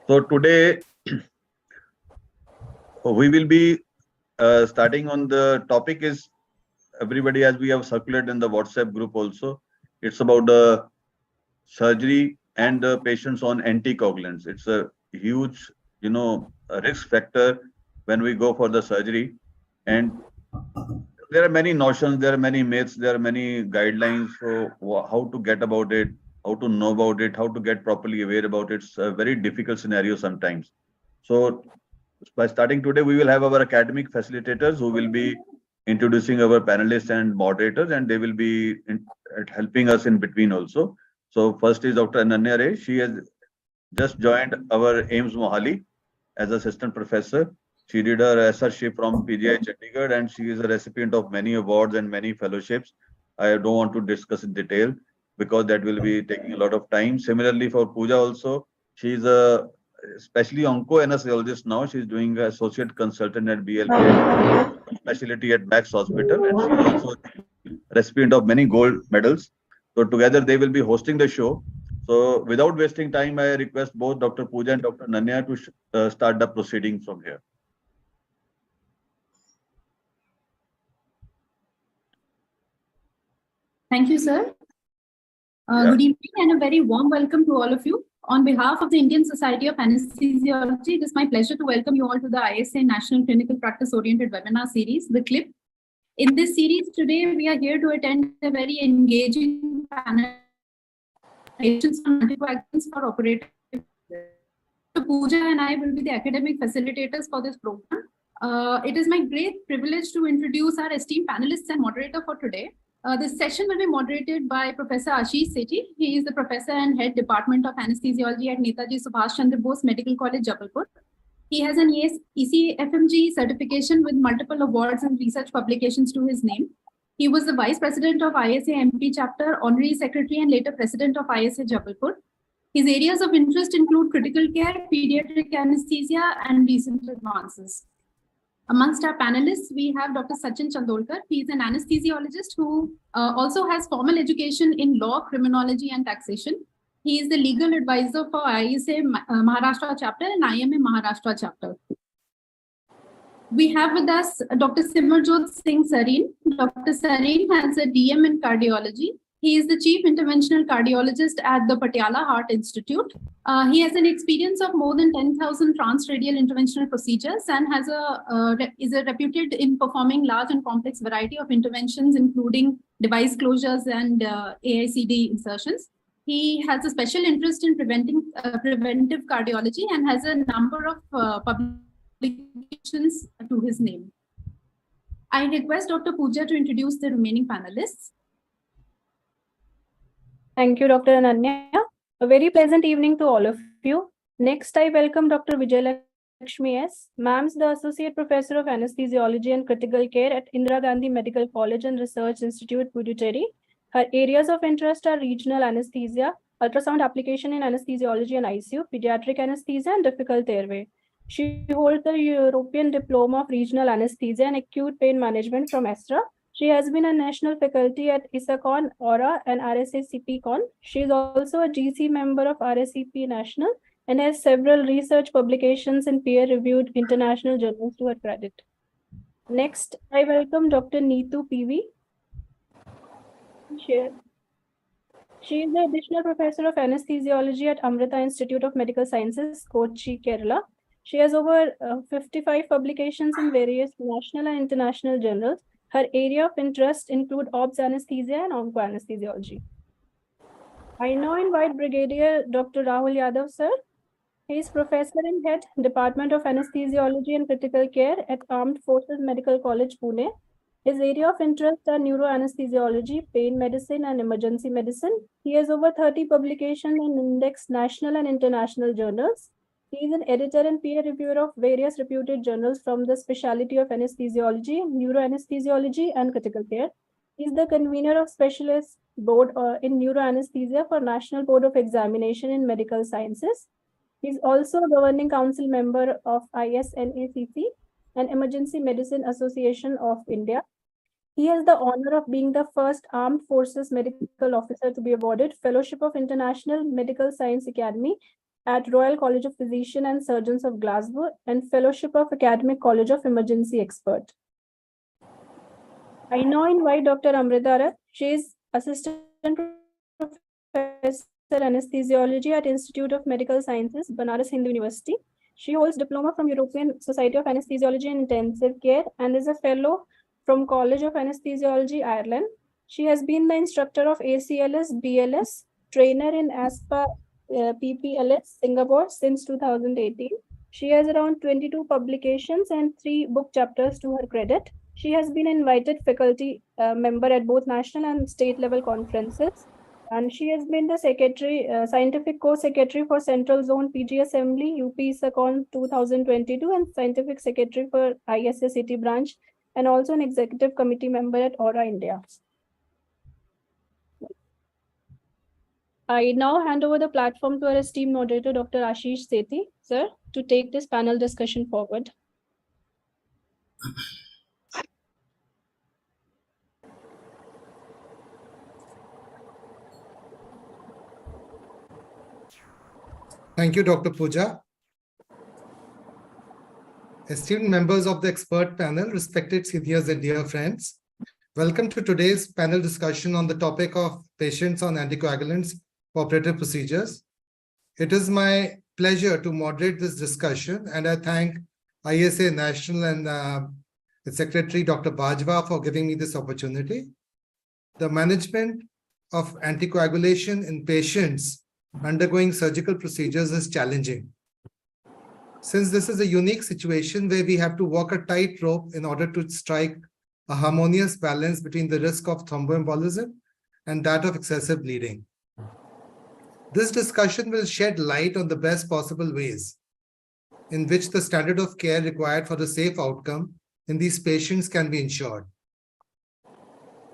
So today we will be starting on the topic is everybody, as we have circulated in the WhatsApp group also. It's about the surgery and the patients on anticoagulants. It's a huge, a risk factor when we go for the surgery. And there are many notions, there are many myths, there are many guidelines. So how to get about it, how to know about it, how to get properly aware about it. It's a very difficult scenario sometimes. So by starting today, we will have our academic facilitators who will be introducing our panelists and moderators, and they will be helping us in between also. So first is Dr. Ananya Ray. She has just joined our AIMS Mohali as assistant professor. She did her SRship from PGI Chandigarh, and she is a recipient of many awards and many fellowships. I don't want to discuss in detail because that will be taking a lot of time. Similarly, for Pooja also, she is a especially onco-anesthesiologist now. She's doing an associate consultant at BLK specialty at Max Hospital, and she is also recipient of many gold medals. So together they will be hosting the show. So without wasting time, I request both Dr. Pooja and Dr. Nanya to start the proceedings from here. Thank you, sir. Good evening and a very warm welcome to all of you. On behalf of the Indian Society of Anesthesiology, it is my pleasure to welcome you all to the ISA National Clinical Practice Oriented Webinar Series, The Clip. In this series today, we are here to attend a very engaging panel patients on anticoagulants for operative. Pooja and I will be the academic facilitators for this program. It is my great privilege to introduce our esteemed panelists and moderator for today. This session will be moderated by Professor Ashish Sethi. He is the professor and head department of anesthesiology at Netaji Subhash Chandra Bose Medical College, Jabalpur. He has an ECFMG certification with multiple awards and research publications to his name. He was the vice president of ISA MP chapter, honorary secretary, and later president of ISA Jabalpur. His areas of interest include critical care, pediatric anesthesia, and recent advances. Amongst our panelists, we have Dr. Sachin Chandolkar. He is an anesthesiologist who also has formal education in law, criminology, and taxation. He is the legal advisor for ISA Maharashtra chapter and IMA Maharashtra chapter. We have with us Dr. Simarjot Singh Sareen. Dr. Sareen has a DM in cardiology. He is the chief interventional cardiologist at the Patiala Heart Institute. He has an experience of more than 10,000 transradial interventional procedures and is reputed in performing large and complex variety of interventions, including device closures and AICD insertions. He has a special interest in preventive cardiology and has a number of publications to his name. I request Dr. Pooja to introduce the remaining panelists. Thank you, Dr. Ananya. A very pleasant evening to all of you. Next, I welcome Dr. Vijayalakshmi S. Ma'am is the Associate Professor of Anesthesiology and Critical Care at Indira Gandhi Medical College and Research Institute, Puducherry. Her areas of interest are regional anesthesia, ultrasound application in anesthesiology and ICU, pediatric anesthesia, and difficult airway. She holds the European Diploma of Regional Anesthesia and Acute Pain Management from ESTRA. She has been a national faculty at ISACON, AURA, and RSACP-CON. She is also a GC member of RSCP National and has several research publications in peer-reviewed international journals to her credit. Next, I welcome Dr. Neetu PV. She is the additional professor of anesthesiology at Amrita Institute of Medical Sciences, Kochi, Kerala. She has over 55 publications in various national and international journals. Her area of interest include obs anesthesia and onco-anesthesiology. I now invite Brigadier Dr. Rahul Yadav, sir. He is professor and head Department of Anesthesiology and Critical Care at Armed Forces Medical College, Pune. His area of interest are neuroanesthesiology, pain medicine, and emergency medicine. He has over 30 publications in indexed national and international journals. He is an editor and peer reviewer of various reputed journals from the specialty of anesthesiology, neuroanesthesiology, and critical care. He is the convener of specialist board in neuroanesthesia for National Board of Examination in Medical Sciences. He is also a governing council member of ISNACC and Emergency Medicine Association of India. He has the honor of being the first Armed Forces Medical Officer to be awarded Fellowship of International Medical Science Academy at Royal College of Physicians and Surgeons of Glasgow and Fellowship of Academic College of Emergency Expert. I now invite Dr. Amrita Rath. She is Assistant Professor Anesthesiology at Institute of Medical Sciences, Banaras Hindu University. She holds diploma from European Society of Anesthesiology and Intensive Care and is a fellow from College of Anesthesiology, Ireland. She has been the instructor of ACLS, BLS, trainer in ASPA PPLS, Singapore since 2018. She has around 22 publications and 3 book chapters to her credit. She has been invited faculty member at both national and state level conferences. And she has been the secretary, scientific co-secretary for Central Zone PG Assembly, UP SACON 2022, and scientific secretary for ISA City branch, and also an executive committee member at Aura India. I now hand over the platform to our esteemed moderator, Dr. Ashish Sethi, sir, to take this panel discussion forward. Thank you, Dr. Pooja. Esteemed members of the expert panel, respected seniors and dear friends, welcome to today's panel discussion on the topic of patients on anticoagulants for operative procedures. It is my pleasure to moderate this discussion, and I thank ISA National and its Secretary, Dr. Bajwa, for giving me this opportunity. The management of anticoagulation in patients undergoing surgical procedures is challenging. Since this is a unique situation where we have to walk a tightrope in order to strike a harmonious balance between the risk of thromboembolism and that of excessive bleeding. This discussion will shed light on the best possible ways in which the standard of care required for the safe outcome in these patients can be ensured.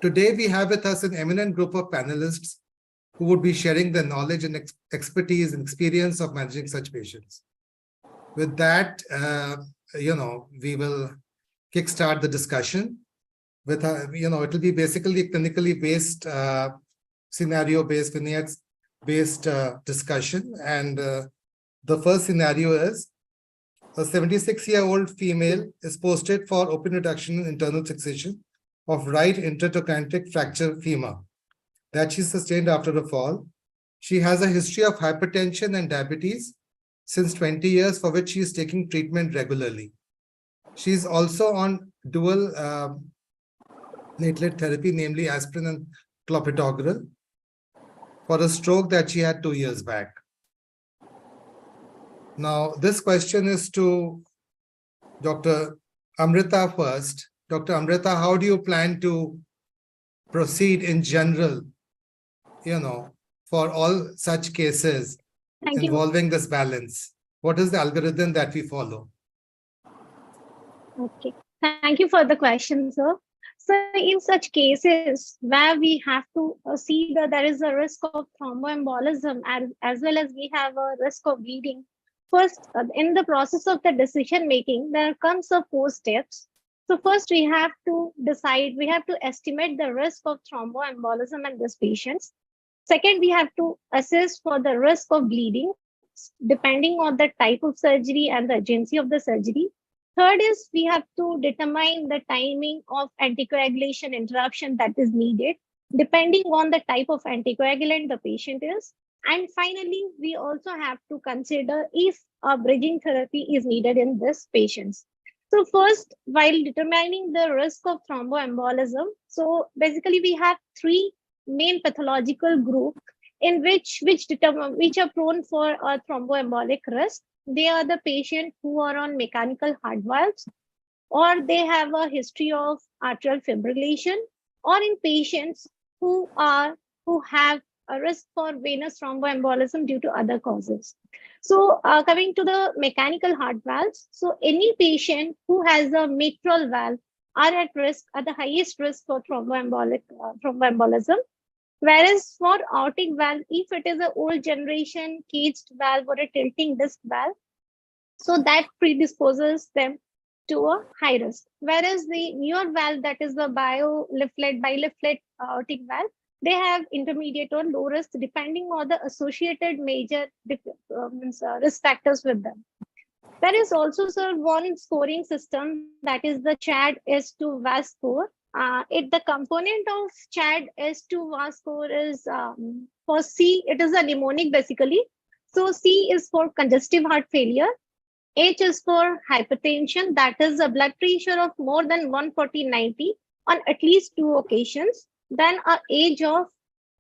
Today, we have with us an eminent group of panelists who would be sharing their knowledge and expertise and experience of managing such patients. With that, we will kickstart the discussion with, it will be basically a clinically based, scenario-based, vignettes-based discussion. And the first scenario is a 76-year-old female is posted for open reduction and internal fixation of right intertrochanteric fracture femur that she sustained after a fall. She has a history of hypertension and diabetes since 20 years, for which she is taking treatment regularly. She is also on dual platelet therapy, namely aspirin and clopidogrel, for a stroke that she had 2 years back. Now, this question is to Dr. Amrita first. Dr. Amrita, how do you plan to proceed in general, for all such cases involving this balance? What is the algorithm that we follow? Okay, thank you for the question, sir. So in such cases where we have to see that there is a risk of thromboembolism as well as we have a risk of bleeding, first, in the process of the decision making, there comes 4 steps. So first we have to decide, we have to estimate the risk of thromboembolism in these patients. Second, we have to assess for the risk of bleeding, depending on the type of surgery and the urgency of the surgery. Third is we have to determine the timing of anticoagulation interruption that is needed, depending on the type of anticoagulant the patient is. And finally, we also have to consider if a bridging therapy is needed in these patients. So first, while determining the risk of thromboembolism, so basically we have 3 main pathological groups in which are prone for a thromboembolic risk. They are the patients who are on mechanical heart valves, or they have a history of atrial fibrillation, or in patients who have a risk for venous thromboembolism due to other causes. So coming to the mechanical heart valves, so any patient who has a mitral valve are at the highest risk for thromboembolism. Whereas for aortic valve, if it is an old generation caged valve or a tilting disc valve, so that predisposes them to a high risk. Whereas the newer valve, that is the bileaflet aortic valve, they have intermediate or low risk depending on the associated major risk factors with them. There is also, sir, one scoring system, that is the CHAD S2 VAS score. The component of CHAD S2 VAS score is for C, it is a mnemonic basically. So C is for congestive heart failure. H is for hypertension, that is a blood pressure of more than 140/90 on at least 2 occasions, then an age of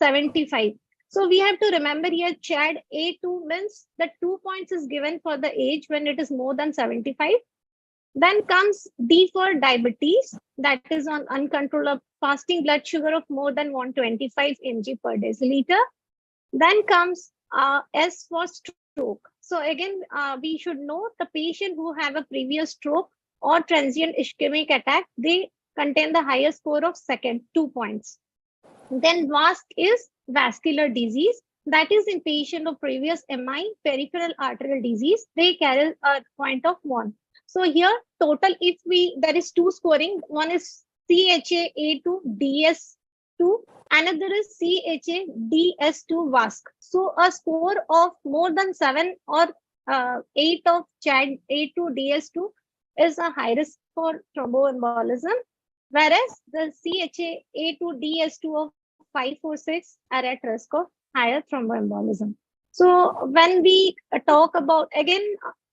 75. So we have to remember here CHAD A2 means the 2 points is given for the age when it is more than 75. Then comes D for diabetes, that is on uncontrolled fasting blood sugar of more than 125 mg per deciliter. Then comes S for stroke. So again, we should know the patient who have a previous stroke or transient ischemic attack, they contain the highest score of second, 2 points. Then VASC is vascular disease, that is in patient of previous MI, peripheral arterial disease, they carry a point of 1. So here total, if there is 2 scoring, one is CHA A2 DS2, another is CHA DS2 VASC. So a score of more than 7 or 8 of CHAD A2 DS2 is a high risk for thromboembolism, whereas the CHA A2 DS2 of 5 or 6 are at risk of higher thromboembolism. So when we talk about, again,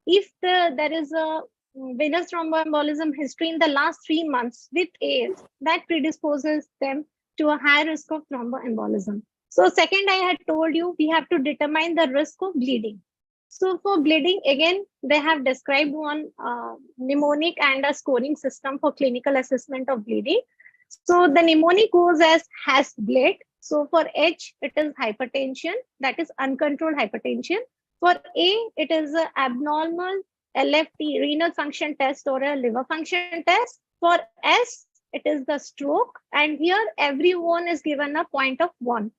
if there is a venous thromboembolism history in the last 3 months with age, that predisposes them to a high risk of thromboembolism. So second, I had told you, we have to determine the risk of bleeding. So for bleeding, again, they have described one mnemonic and a scoring system for clinical assessment of bleeding. So the mnemonic goes as has bled. So for H, it is hypertension, that is uncontrolled hypertension. For A, it is an abnormal LFT, renal function test, or a liver function test. For S, it is the stroke. And here, everyone is given a point of 1.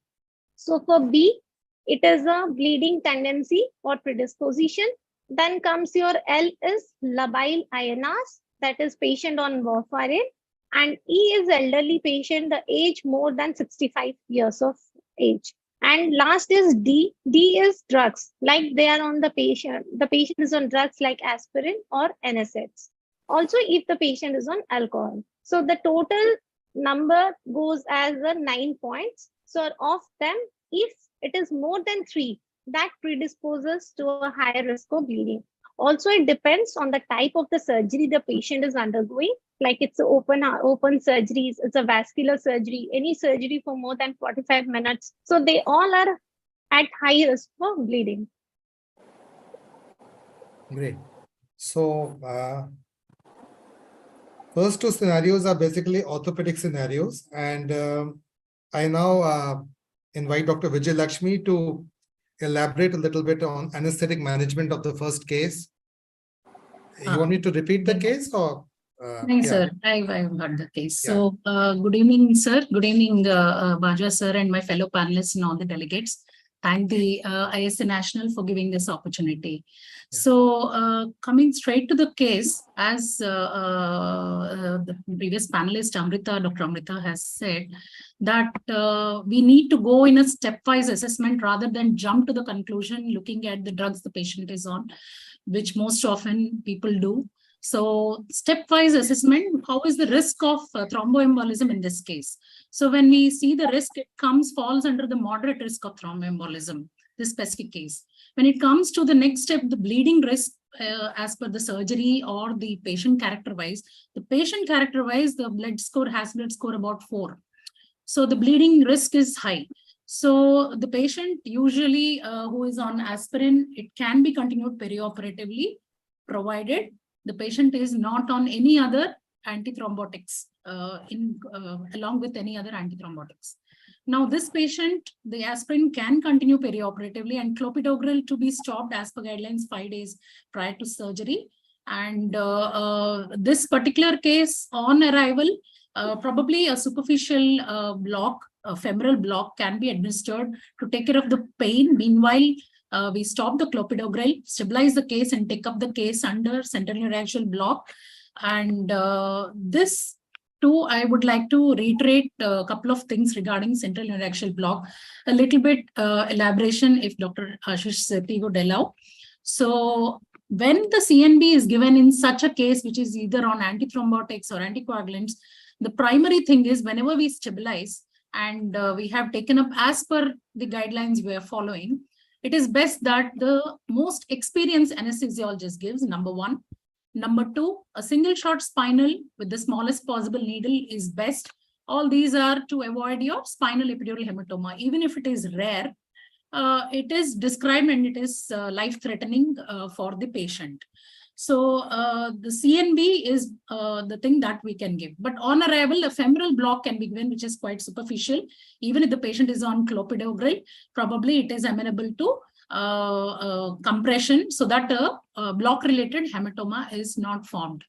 So for B, it is a bleeding tendency or predisposition. Then comes your L is labile INRs, that is patient on warfarin. And E is elderly patient, the age more than 65 years of age. And last is D. D is drugs, like they are on the patient is on drugs like aspirin or NSAIDs. Also, if the patient is on alcohol. So the total number goes as 9 points. So of them, if it is more than 3, that predisposes to a higher risk of bleeding. Also, it depends on the type of the surgery the patient is undergoing. Like it's an open surgeries, it's a vascular surgery, any surgery for more than 45 minutes. So they all are at high risk for bleeding. Great. So first 2 scenarios are basically orthopedic scenarios. And I now invite Dr. Vijay Lakshmi to elaborate a little bit on anesthetic management of the first case. You want me to repeat the case or? Thanks, sir. I've heard the case. Yeah. So, good evening, sir. Good evening, Bajwa, sir, and my fellow panelists and all the delegates. Thank the ISA National for giving this opportunity. Yeah. So, coming straight to the case, as the previous panelist, Dr. Amrita has said, that we need to go in a stepwise assessment rather than jump to the conclusion looking at the drugs the patient is on, which most often people do. So stepwise assessment, how is the risk of thromboembolism in this case? So when we see the risk, it falls under the moderate risk of thromboembolism, this specific case. When it comes to the next step, the bleeding risk, as per the surgery or the patient character-wise, the blood score has blood score about 4. So the bleeding risk is high. So the patient usually who is on aspirin, it can be continued perioperatively, provided the patient is not on any other antithrombotics along with any other antithrombotics. Now, this patient, the aspirin can continue perioperatively and clopidogrel to be stopped as per guidelines 5 days prior to surgery. And this particular case on arrival, probably a superficial block, a femoral block can be administered to take care of the pain. Meanwhile, we stop the clopidogrel, stabilize the case and take up the case under central neuraxial block. And this two, I would like to reiterate a couple of things regarding central neuraxial block. A little bit elaboration, if Dr. Ashish Sethi would allow. So when the CNB is given in such a case, which is either on antithrombotics or anticoagulants, the primary thing is whenever we stabilize, and we have taken up as per the guidelines we are following, it is best that the most experienced anesthesiologist gives, number one. Number two, a single shot spinal with the smallest possible needle is best. All these are to avoid your spinal epidural hematoma. Even if it is rare, it is described and it is life-threatening for the patient. So the CNB is the thing that we can give. But on arrival, a femoral block can be given, which is quite superficial. Even if the patient is on clopidogrel, probably it is amenable to compression so that a block-related hematoma is not formed.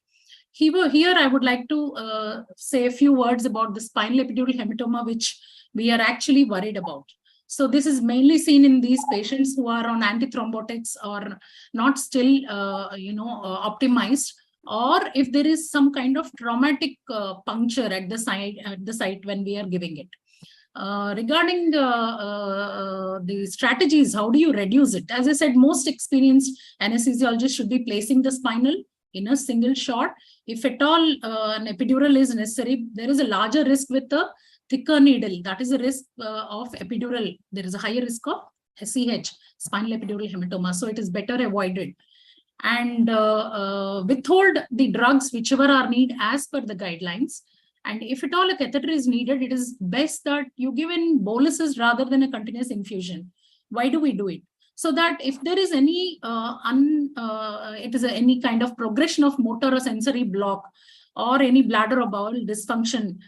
Here, I would like to say a few words about the spinal epidural hematoma, which we are actually worried about. So this is mainly seen in these patients who are on antithrombotics or not still, optimized, or if there is some kind of traumatic puncture at the site when we are giving it. Regarding the strategies, how do you reduce it? As I said, most experienced anesthesiologists should be placing the spinal in a single shot. If at all an epidural is necessary, there is a larger risk with the thicker needle. That is a risk of epidural. There is a higher risk of SEH, spinal epidural hematoma. So it is better avoided. And withhold the drugs whichever are needed as per the guidelines. And if at all a catheter is needed, it is best that you give in boluses rather than a continuous infusion. Why do we do it? So that if there is any any kind of progression of motor or sensory block or any bladder or bowel dysfunction,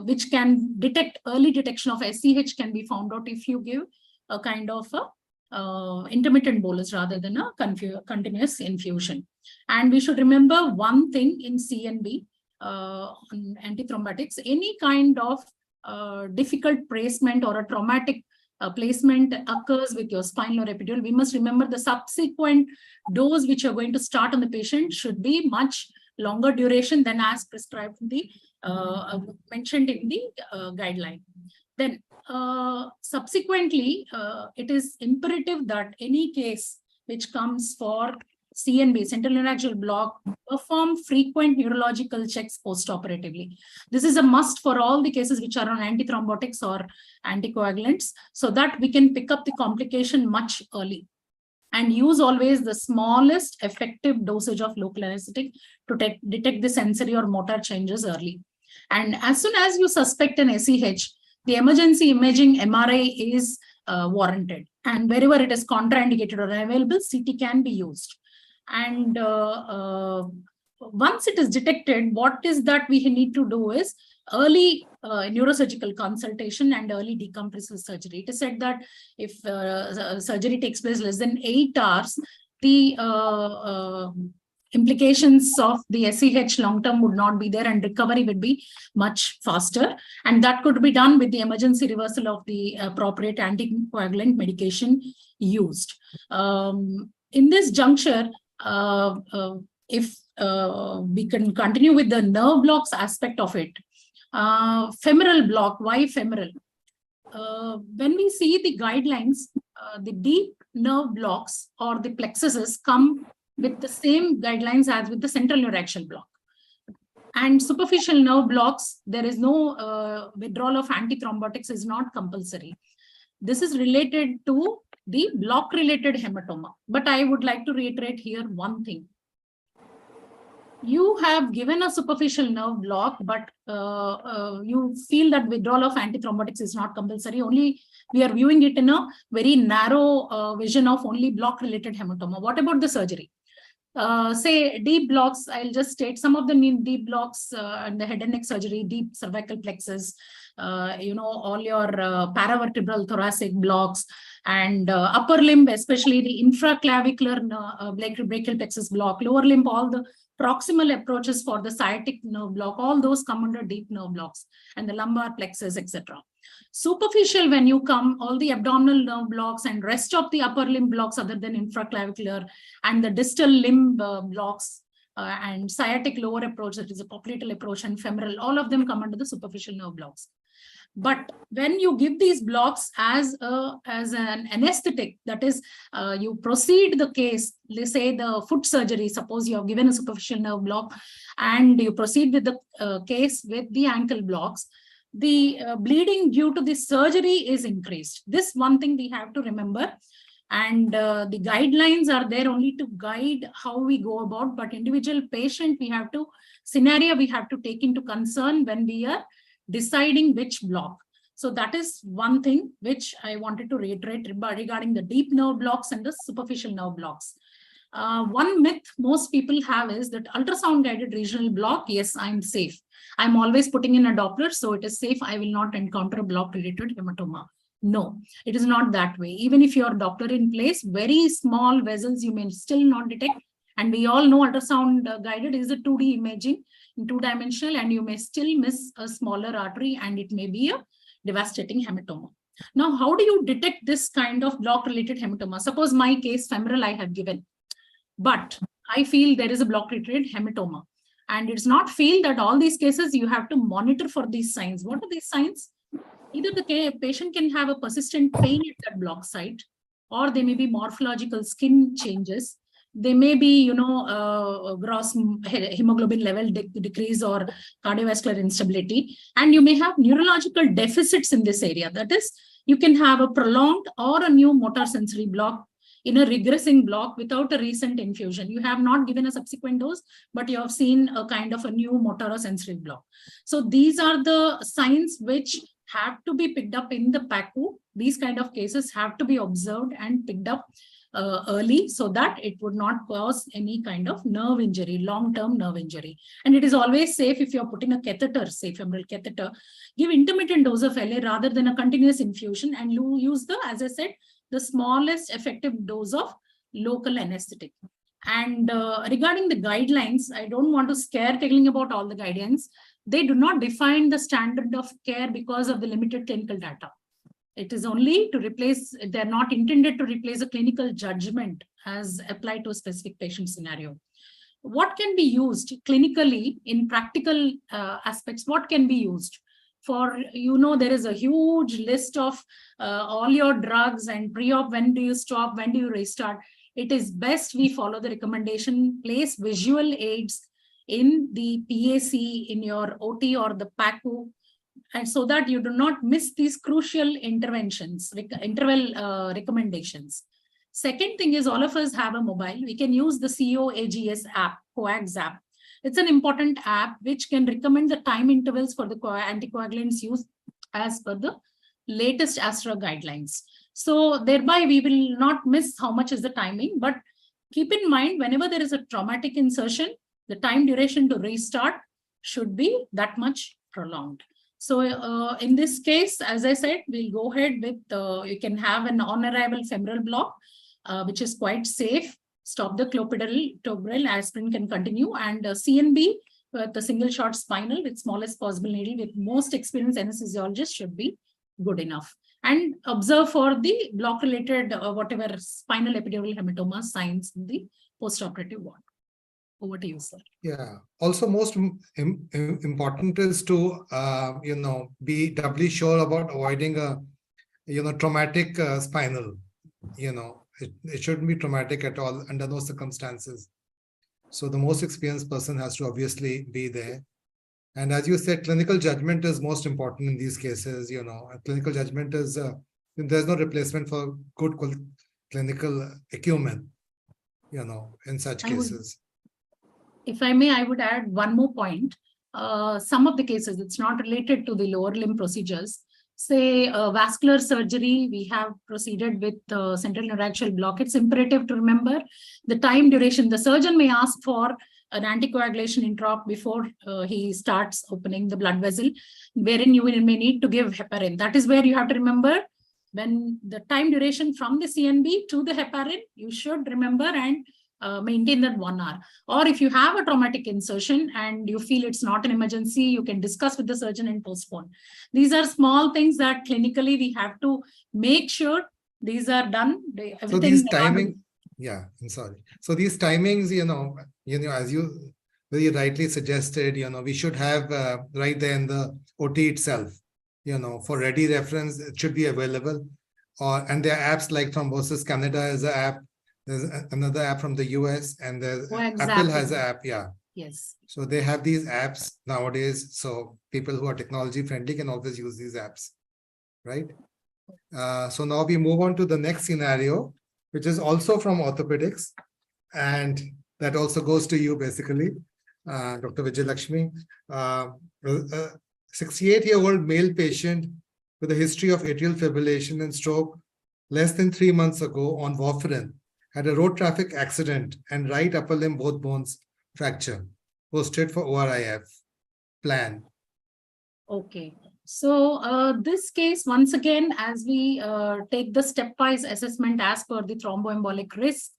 which can detect, early detection of SEH can be found out if you give a kind of a intermittent bolus rather than a continuous infusion. And we should remember one thing in CNB, on antithrombotics, any kind of difficult placement or a traumatic placement occurs with your spinal or epidural, we must remember the subsequent dose which you're going to start on the patient should be much longer duration than as prescribed in the mentioned in the guideline. Then subsequently, it is imperative that any case which comes for CNB, central neuraxial block, perform frequent neurological checks postoperatively. This is a must for all the cases which are on antithrombotics or anticoagulants, so that we can pick up the complication much early. And use always the smallest effective dosage of local anesthetic to detect the sensory or motor changes early. And as soon as you suspect an SEH, the emergency imaging MRI is warranted. And wherever it is contraindicated or available, CT can be used. And once it is detected, what is that we need to do is early neurosurgical consultation and early decompressive surgery. It is said that if surgery takes place less than 8 hours, the implications of the SEH long-term would not be there and recovery would be much faster. And that could be done with the emergency reversal of the appropriate anticoagulant medication used. In this juncture, if we can continue with the nerve blocks aspect of it, femoral block, why femoral? When we see the guidelines, the deep nerve blocks or the plexuses come with the same guidelines as with the central neuraxial block. And superficial nerve blocks, there is no withdrawal of antithrombotics is not compulsory. This is related to the block-related hematoma. But I would like to reiterate here one thing. You have given a superficial nerve block, but you feel that withdrawal of antithrombotics is not compulsory. Only we are viewing it in a very narrow vision of only block-related hematoma. What about the surgery? Say deep blocks, I'll just state some of the deep blocks and the head and neck surgery, deep cervical plexus, all your paravertebral thoracic blocks and upper limb, especially the infraclavicular brachial plexus block, lower limb, all the proximal approaches for the sciatic nerve block, all those come under deep nerve blocks and the lumbar plexus, etc. Superficial, when you come, all the abdominal nerve blocks and rest of the upper limb blocks other than infraclavicular and the distal limb blocks and sciatic lower approach, that is a popliteal approach, and femoral, all of them come under the superficial nerve blocks. But when you give these blocks as an anesthetic, that is, you proceed the case, let's say the foot surgery, suppose you have given a superficial nerve block and you proceed with the case with the ankle blocks, the bleeding due to the surgery is increased. This one thing we have to remember. And the guidelines are there only to guide how we go about, but individual patient, we have to take into concern when we are deciding which block. So that is one thing which I wanted to reiterate regarding the deep nerve blocks and the superficial nerve blocks. One myth most people have is that ultrasound guided regional block, yes, I'm safe. I'm always putting in a Doppler, so it is safe. I will not encounter a block related hematoma. No, it is not that way. Even if your Doppler in place, very small vessels you may still not detect. And we all know ultrasound guided is a 2D imaging in 2-dimensional, and you may still miss a smaller artery and it may be a devastating hematoma. Now, how do you detect this kind of block related hematoma? Suppose my case femoral I have given, but I feel there is a block related hematoma. And it's not feel that all these cases you have to monitor for these signs. What are these signs? Either the patient can have a persistent pain at that block site, or there may be morphological skin changes. They may be, gross hemoglobin level decrease or cardiovascular instability. And you may have neurological deficits in this area. That is, you can have a prolonged or a new motor sensory block in a regressing block without a recent infusion. You have not given a subsequent dose, but you have seen a kind of a new motor or sensory block. So these are the signs which have to be picked up in the PACU. These kind of cases have to be observed and picked up early so that it would not cause any kind of nerve injury, long-term nerve injury. And it is always safe if you're putting a catheter, say femoral catheter, give intermittent dose of LA rather than a continuous infusion, and you use the, as I said, the smallest effective dose of local anesthetic. And regarding the guidelines, I don't want to scare telling about all the guidelines. They do not define the standard of care because of the limited clinical data. It is only to replace, they're not intended to replace a clinical judgment as applied to a specific patient scenario. What can be used clinically in practical aspects? What can be used? For, there is a huge list of all your drugs and pre-op, when do you stop, when do you restart? It is best we follow the recommendation, place visual aids in the PAC, in your OT or the PACU, and so that you do not miss these crucial interventions, interval recommendations. Second thing is, all of us have a mobile. We can use the COAGS app, COAGS app. It's an important app which can recommend the time intervals for the anticoagulants used as per the latest ASTRA guidelines. So thereby we will not miss how much is the timing, but keep in mind whenever there is a traumatic insertion, the time duration to restart should be that much prolonged. So in this case, as I said, we'll go ahead with, you can have an on-arrival femoral block, which is quite safe. Stop the clopidogrel, aspirin can continue, and CNB with the single shot spinal with smallest possible needle with most experienced anesthesiologist should be good enough. And observe for the block-related whatever spinal epidural hematoma signs in the postoperative ward. Over to you, sir. Yeah. Also, most important is to be doubly sure about avoiding a traumatic spinal. It shouldn't be traumatic at all under those circumstances. So the most experienced person has to obviously be there. And as you said, clinical judgment is most important in these cases. Clinical judgment is, there's no replacement for good clinical acumen, in such cases. If I may, I would add one more point. Some of the cases, it's not related to the lower limb procedures. Say vascular surgery, we have proceeded with central neuralgial block. It's imperative to remember the time duration. The surgeon may ask for an anticoagulation interop before he starts opening the blood vessel, wherein you may need to give heparin. That is where you have to remember when the time duration from the CNB to the heparin, you should remember and maintain that 1 hour. Or if you have a traumatic insertion and you feel it's not an emergency, you can discuss with the surgeon and postpone. These are small things that clinically we have to make sure these are done. So these timing, Yeah, I'm sorry. So these timings, as you very rightly suggested, we should have right there in the OT itself, for ready reference, it should be available. And there are apps like Thrombosis Canada is an app. There's another app from the US, and there's Apple has an app. Yeah. Yes. So they have these apps nowadays. So people who are technology friendly can always use these apps, right? So now we move on to the next scenario, which is also from orthopedics. And that also goes to you, basically, Dr. Vijay Lakshmi. A 68-year-old male patient with a history of atrial fibrillation and stroke less than 3 months ago on warfarin had a road traffic accident and right upper limb both bones fracture, posted for ORIF. Plan. Okay. So this case, once again, as we take the stepwise assessment as per the thromboembolic risk,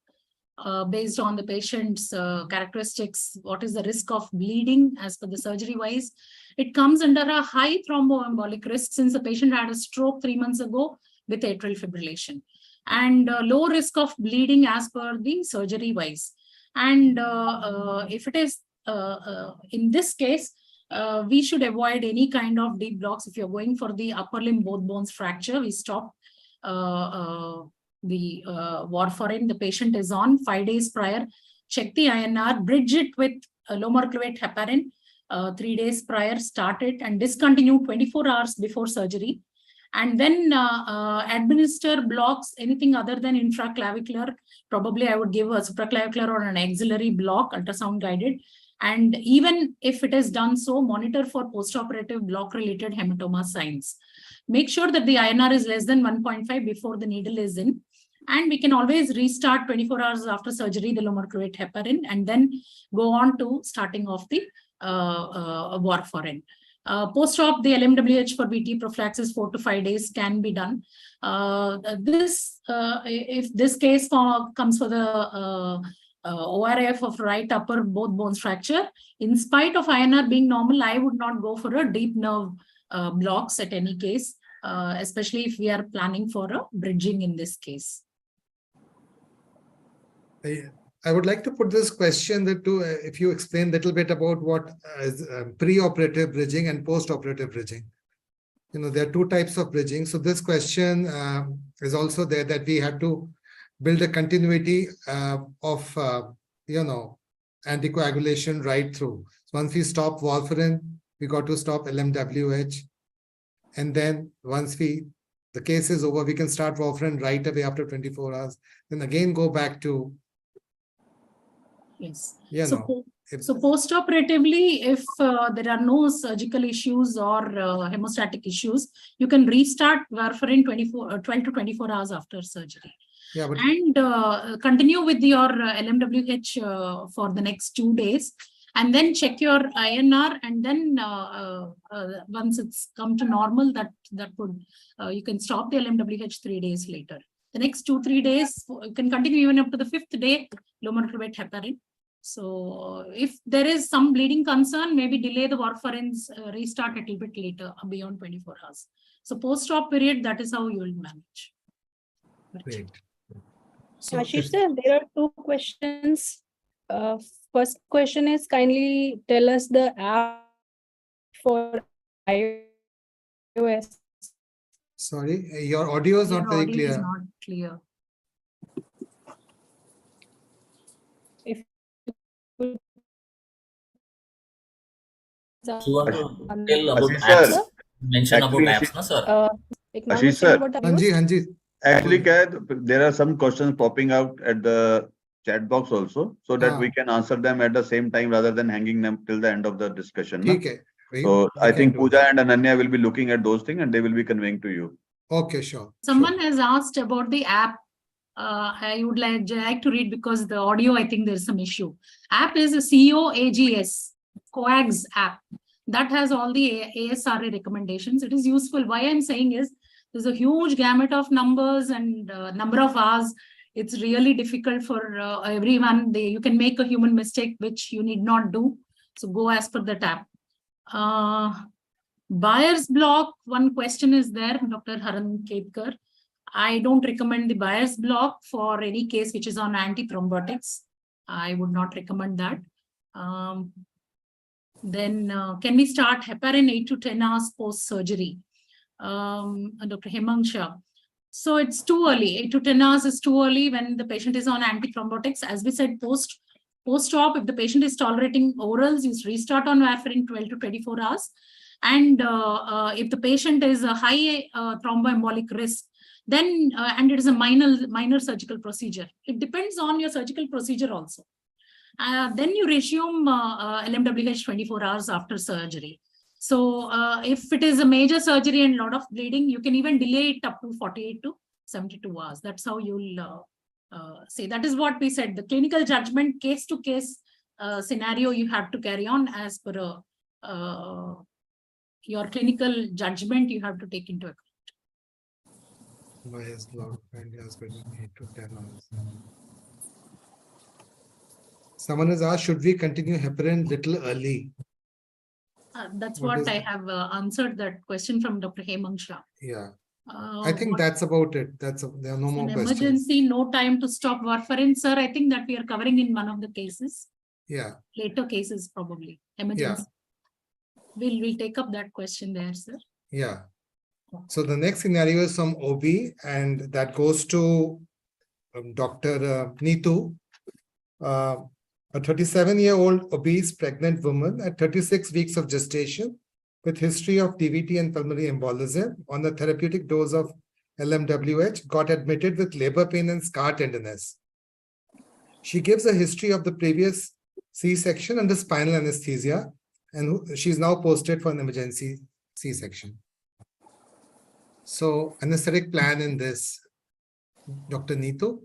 based on the patient's characteristics, what is the risk of bleeding as per the surgery wise, it comes under a high thromboembolic risk since the patient had a stroke 3 months ago with atrial fibrillation, and low risk of bleeding as per the surgery wise. And if it is in this case, we should avoid any kind of deep blocks. If you're going for the upper limb both bones fracture, we stop the warfarin the patient is on 5 days prior. Check the INR, bridge it with low mercurate heparin 3 days prior, start it and discontinue 24 hours before surgery. And then administer blocks, anything other than intraclavicular. Probably I would give a supraclavicular or an axillary block, ultrasound guided. And even if it is done so, monitor for postoperative block-related hematoma signs. Make sure that the INR is less than 1.5 before the needle is in. And we can always restart 24 hours after surgery, the low mercurate heparin, and then go on to starting off the warfarin. Post-op, the LMWH for VT prophylaxis 4 to 5 days can be done. If this case comes for the ORIF of right upper both bones fracture, in spite of INR being normal, I would not go for a deep nerve blocks at any case, especially if we are planning for a bridging in this case. I would like to put this question that if you explain a little bit about what is pre-operative bridging and post-operative bridging. There are two types of bridging. So this question is also there, that we have to build a continuity of, anticoagulation right through. So once we stop warfarin, we got to stop LMWH. And then once the case is over, we can start warfarin right away after 24 hours. Then again, go back to. Yes. So post-operatively, if there are no surgical issues or hemostatic issues, you can restart warfarin 12 to 24 hours after surgery. Yeah, and continue with your LMWH for the next 2 days, and then check your INR, and then once it's come to normal, that would you can stop the LMWH 3 days later. The next 2-3 days you can continue even up to the 5th day, low mercurate heparin. So if there is some bleeding concern, maybe delay the warfarin's restart a little bit later beyond 24 hours. So post-op period, that is how you will manage. Great. So, Ashish sir, there are 2 questions. First question is, kindly tell us the app for iOS. Sorry, your audio is not very clear. Is not clear. If you want to tell about apps, mention about apps, no, sir? Ashish sir. Hanji. Actually, there are some questions popping out at the chat box also, so that we can answer them at the same time rather than hanging them till the end of the discussion. Okay. So I think Pooja and Ananya will be looking at those things and they will be conveying to you. Okay, sure. Someone has asked about the app. I would like to read because the audio, I think there's some issue. App is a COAGS app that has all the ASRA recommendations. It is useful. Why I'm saying is there's a huge gamut of numbers and number of hours. It's really difficult for everyone. You can make a human mistake, which you need not do. So go as per the app. Buyer's block, one question is there, Dr. Haran Kedkar. I don't recommend the bias block for any case which is on antithrombotics. I would not recommend that. Then can we start heparin 8 to 10 hours post-surgery? Dr. Hemang Shah. So it's too early. 8 to 10 hours is too early when the patient is on antithrombotics. As we said, post-op, if the patient is tolerating orals, you restart on warfarin 12 to 24 hours. And if the patient is a high thromboembolic risk, then and it is a minor surgical procedure. It depends on your surgical procedure also. Then you resume LMWH 24 hours after surgery. So if it is a major surgery and a lot of bleeding, you can even delay it up to 48 to 72 hours. That's how you'll say. That is what we said. The clinical judgment, case to case scenario, you have to carry on as per your clinical judgment. You have to take into account. Bias block and 8 to 10 hours. Someone has asked, should we continue heparin little early? That's what I have answered that question from Dr. Hemang Shah. Yeah, I think that's about it. There are no more questions. Emergency, no time to stop warfarin, sir. I think that we are covering in one of the cases. Yeah. Later cases, probably. Emergency. Yeah. We'll take up that question there, sir. Yeah. So the next scenario is from OB, and that goes to Dr. Neetu. A 37-year-old obese pregnant woman at 36 weeks of gestation with history of DVT and pulmonary embolism on a therapeutic dose of LMWH got admitted with labor pain and scar tenderness. She gives a history of the previous C-section under spinal anesthesia, and she's now posted for an emergency C-section. So, anesthetic plan in this, Dr. Neetu.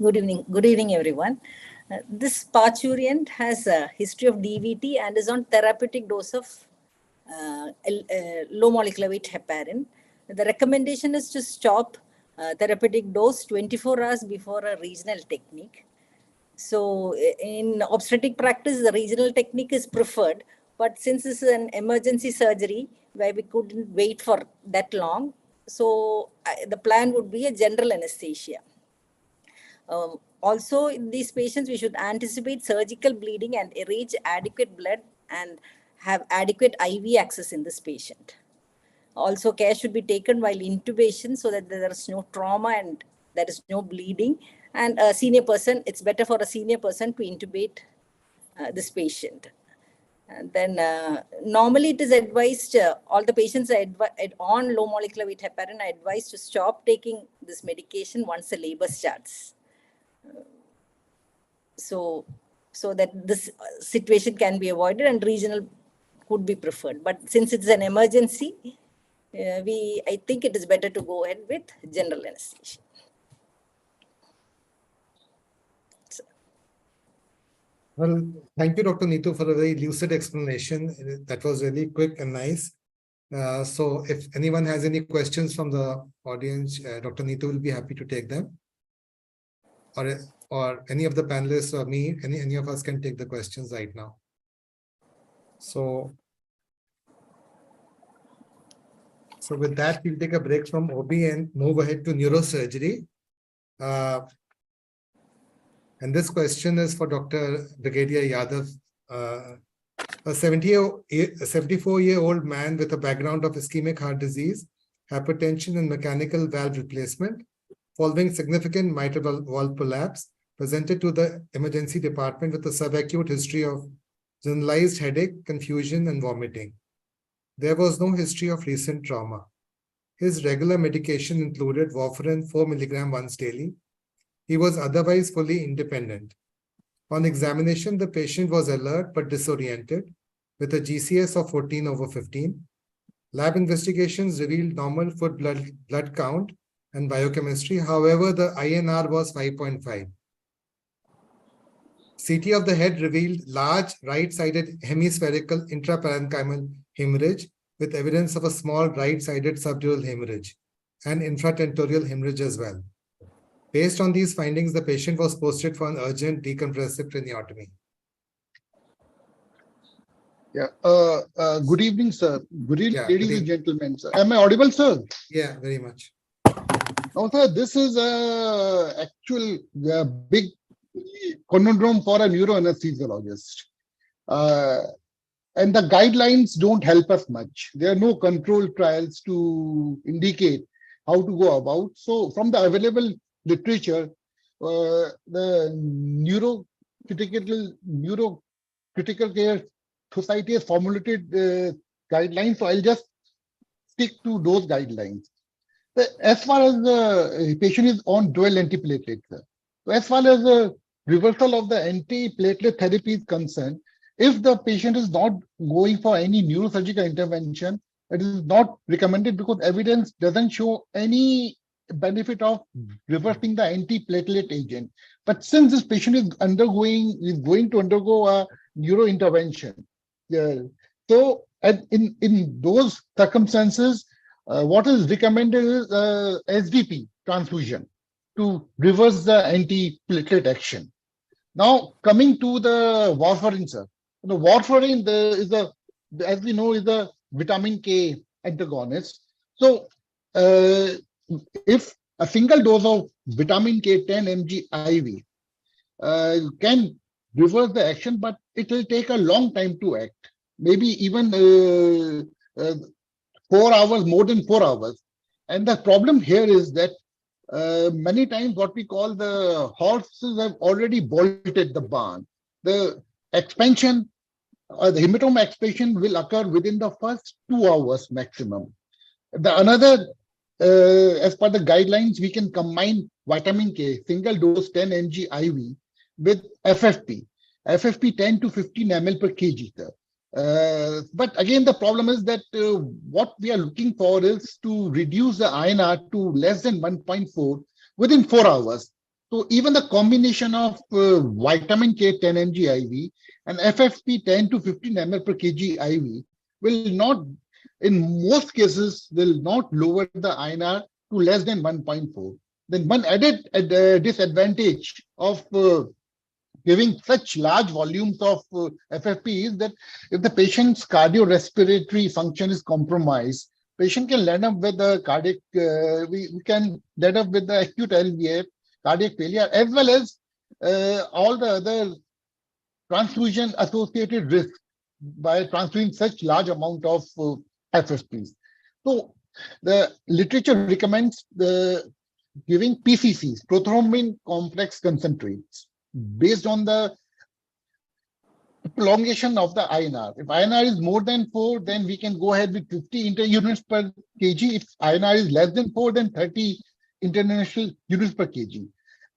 Good evening, everyone. This parturient has a history of DVT and is on therapeutic dose of low molecular weight heparin. The recommendation is to stop therapeutic dose 24 hours before a regional technique. So in obstetric practice, the regional technique is preferred, but since this is an emergency surgery where we couldn't wait for that long, so the plan would be a general anesthesia. Also, in these patients, we should anticipate surgical bleeding and arrange adequate blood and have adequate IV access in this patient. Also, care should be taken while intubation so that there is no trauma and there is no bleeding. And a senior person, it's better for a senior person to intubate this patient. And then normally it is advised, all the patients are on low molecular weight heparin are advised to stop taking this medication once the labor starts. So that this situation can be avoided and regional could be preferred. But since it's an emergency, I think it is better to go ahead with general anesthesia. Well, thank you, Dr. Neetu, for a very lucid explanation. That was really quick and nice. So if anyone has any questions from the audience, Dr. Neetu will be happy to take them. Or any of the panelists or me, any of us can take the questions right now. So with that, we'll take a break from OB and move ahead to neurosurgery. And this question is for Dr. Brigadier Yadav. A 74-year-old man with a background of ischemic heart disease, hypertension and mechanical valve replacement, following significant mitral valve prolapse, presented to the emergency department with a subacute history of generalized headache, confusion, and vomiting. There was no history of recent trauma. His regular medication included warfarin 4 mg once daily. He was otherwise fully independent. On examination, the patient was alert but disoriented with a GCS of 14/15. Lab investigations revealed normal foot blood count and biochemistry. However, the INR was 5.5. CT of the head revealed large right-sided hemispherical intraparenchymal hemorrhage with evidence of a small right-sided subdural hemorrhage and infratentorial hemorrhage as well. Based on these findings, the patient was posted for an urgent decompressive craniotomy. Yeah. Good evening, sir. Good evening, ladies and gentlemen. Sir. Am I audible, sir? Yeah, very much. Now, sir, this is a actual big conundrum for a neuroanesthesiologist. And the guidelines don't help us much. There are no controlled trials to indicate how to go about. So from the available literature, the Neurocritical Care Society has formulated guidelines. So I'll just stick to those guidelines. As far as the patient is on dual antiplatelets, so as far as the reversal of the antiplatelet therapy is concerned, if the patient is not going for any neurosurgical intervention, it is not recommended because evidence doesn't show any benefit of reversing the antiplatelet agent. But since this patient is going to undergo a neuro intervention, so in those circumstances, what is recommended is SDP transfusion to reverse the antiplatelet action. Now, coming to the warfarin, sir. The warfarin as we know, is a vitamin K antagonist. So, if a single dose of vitamin K 10 mg IV can reverse the action, but it will take a long time to act. Maybe even 4 hours, more than 4 hours. And the problem here is that many times what we call the horses have already bolted the barn. The expansion, the hematoma expansion will occur within the first 2 hours maximum. As per the guidelines, we can combine vitamin K, single dose 10 mg IV with FFP 10 to 15 ml per kg. But again, the problem is that what we are looking for is to reduce the INR to less than 1.4 within 4 hours. So even the combination of vitamin K 10 mg IV and FFP 10 to 15 ml per kg IV will not, in most cases, will not lower the INR to less than 1.4. Then one added disadvantage of giving such large volumes of FFP is that if the patient's cardiorespiratory function is compromised, patient can land up with a cardiac, we can land up with the acute LVF, cardiac failure, as well as all the other transfusion associated risks by transferring such large amount of FFPs. So the literature recommends giving PCCs, prothrombin complex concentrates, based on the prolongation of the INR. If INR is more than 4, then we can go ahead with 50 units per kg. If INR is less than 4, then 30 international units per kg.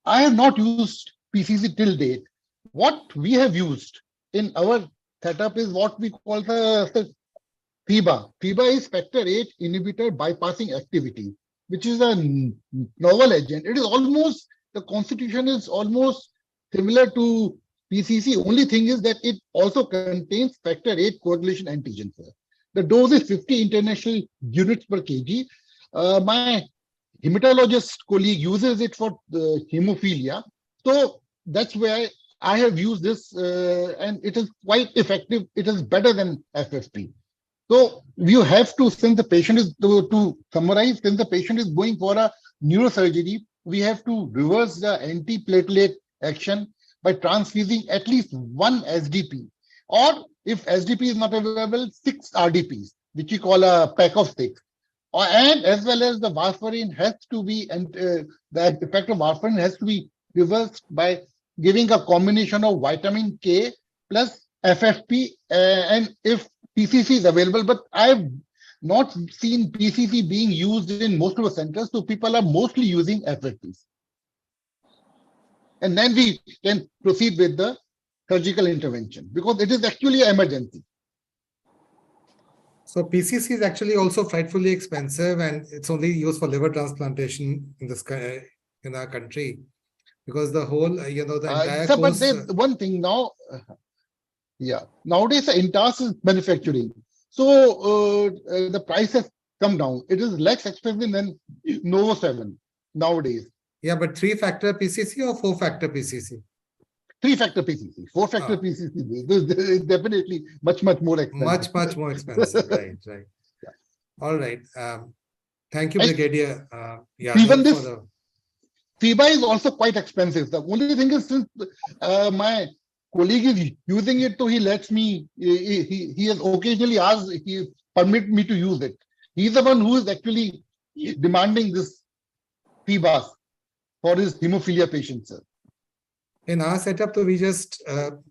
I have not used PCC till date. What we have used in our setup is what we call the FIBA. FIBA is factor VIII inhibitor bypassing activity, which is a novel agent. It is almost, the constitution is almost similar to PCC. Only thing is that it also contains factor VIII coagulation antigen. The dose is 50 international units per kg. My hematologist colleague uses it for hemophilia. So that's where I have used this and it is quite effective. It is better than FFP. So you have to, since the patient is, to summarize, since the patient is going for a neurosurgery, we have to reverse the antiplatelet action by transfusing at least 1 SDP, or if SDP is not available, 6 RDPs, which we call a pack of 6. And as well as the warfarin has to be, and the effect of warfarin has to be reversed by giving a combination of vitamin K plus FFP, and if PCC is available, but I've not seen PCC being used in most of the centers, so people are mostly using FFPs. And then we can proceed with the surgical intervention because it is actually an emergency. So PCC is actually also frightfully expensive, and it's only used for liver transplantation in this in our country, because the whole the entire sir, course. But one thing now, nowadays the Intas is manufacturing, so the price has come down. It is less expensive than Novo 7 nowadays. Yeah, but 3-factor PCC or 4-factor PCC? 3-factor PCC. 4-factor PCC is definitely much more expensive. Much more expensive. Right. Yeah. All right. Thank you, Brigadier Yadav, even this for the... FIBA is also quite expensive. The only thing is, since my colleague is using it, so he lets me, he has occasionally asked, he permit me to use it. He's the one who is actually demanding this FIBA for his hemophilia patients, sir. In our setup, so we just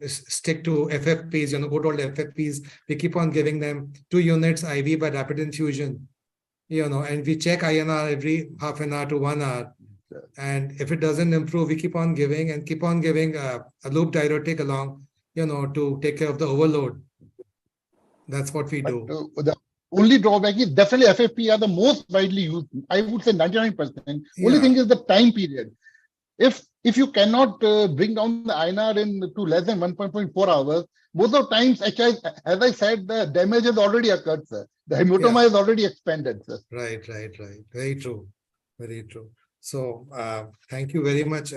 stick to FFPs, good old FFPs. We keep on giving them 2 units IV by rapid infusion, and we check INR every half an hour to 1 hour. And if it doesn't improve, we keep on giving a loop diuretic along, to take care of the overload. That's what we do. The only drawback is definitely FFP are the most widely used. I would say 99%. Only thing is the time period. If you cannot bring down the INR to less than 1.4 hours, most of the times, as I said, the damage has already occurred, sir. The hematoma is already expanded, sir. Right. Very true. So thank you very much,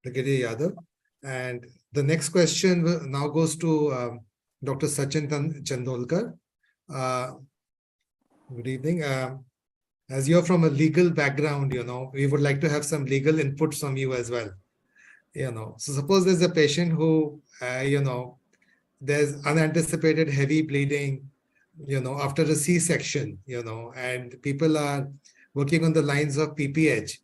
Brigadier Yadav. And the next question now goes to Dr. Sachin Chandolkar. Good evening. As you're from a legal background, we would like to have some legal inputs from you as well. So suppose there's a patient who, there's unanticipated heavy bleeding, after a C-section, and people are working on the lines of PPH.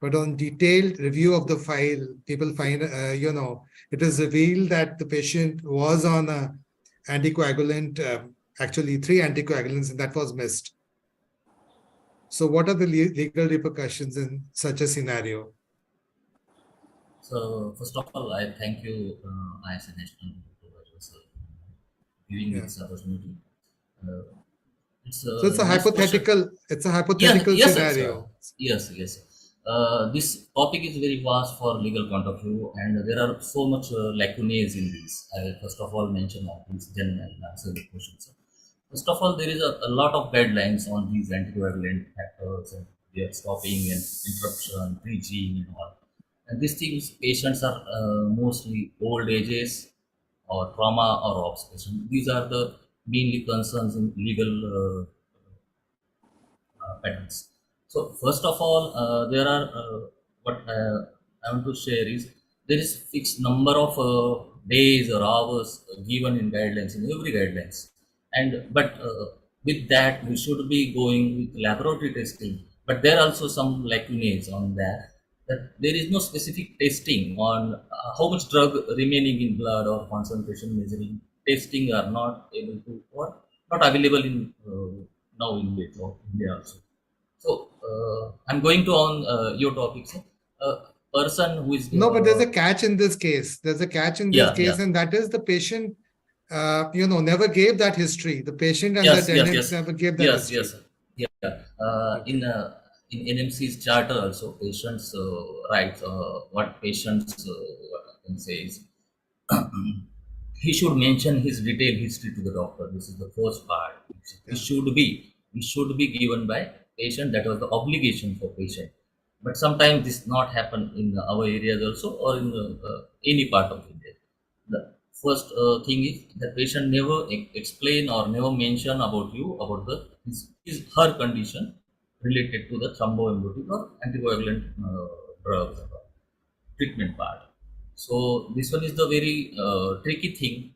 But on detailed review of the file, people find, it is revealed that the patient was on a anticoagulant, actually 3 anticoagulants, and that was missed. So what are the legal repercussions in such a scenario? So first of all, I thank you, ISA National, for giving me this opportunity. So it's a hypothetical. It's a hypothetical scenario. Yes. This topic is very vast for legal point of view, and there are so much lacunae in this. I will first of all mention all these, then I'll answer the questions. First of all, there is a lot of guidelines on these anticoagulant factors and their stopping and interruption, bridging, and all. And these things, patients are mostly old ages or trauma or ops patients. These are the mainly concerns in legal patterns. So first of all, there are what I want to share is there is fixed number of days or hours given in guidelines, in every guidelines. But with that, we should be going with laboratory testing. But there are also some lacunae on that there is no specific testing on how much drug remaining in blood or concentration measuring. Testing are not able to or not available in now in India also. So I'm going to on your topic. Person who is no, but there's a catch in this case. There's a catch in this case, and that is the patient. Never gave that history. The patient and the attendants never gave that history. In NMC's charter also, patients rights. What patients what I can say is he should mention his detailed history to the doctor. This is the first part. It should be given by patient. That was the obligation for patient. But sometimes this not happen in our areas also or in any part of India. The first thing is the patient never explain or never mention about you about her condition related to the thromboembolic or anticoagulant drugs treatment part. So this one is the very tricky thing.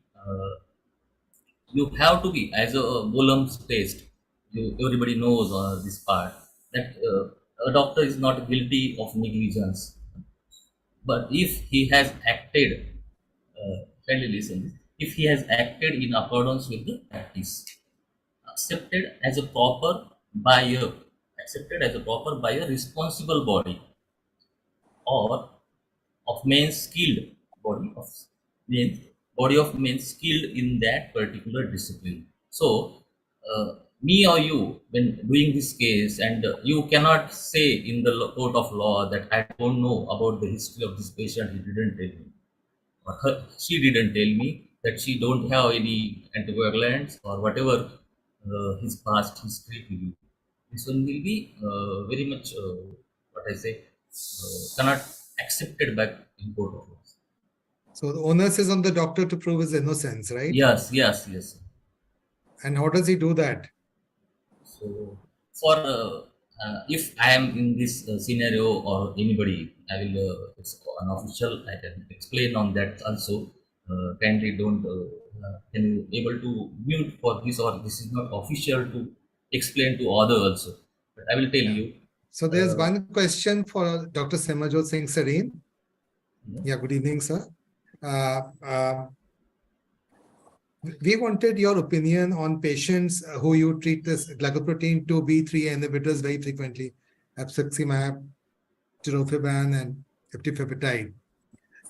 You have to be as a Boehm's test. Everybody knows this part that a doctor is not guilty of negligence, but if he has acted, kindly listen. If he has acted in accordance with the practice, accepted as a proper by a responsible body or of men skilled body of men skilled in that particular discipline. So me or you, when doing this case, and you cannot say in the court of law that I don't know about the history of this patient, he didn't tell me, or she didn't tell me that she don't have any anticoagulants or whatever his past history to you. This one will be very much what I say cannot accepted back in court of law. So the onus is on the doctor to prove his innocence, right? Yes. And how does he do that? So for if I am in this scenario or anybody, I will, it's an official, I can explain on that also. Kindly don't, can you able to mute for this, or this is not official to explain to other also. But I will tell Yeah. you. So there's Uh, one question for Dr. Simajot Singh Sareen. Yeah, good evening, sir. We wanted your opinion on patients who you treat this glycoprotein 2B3 inhibitors very frequently, abciximab, tirofiban, and eptifibatide.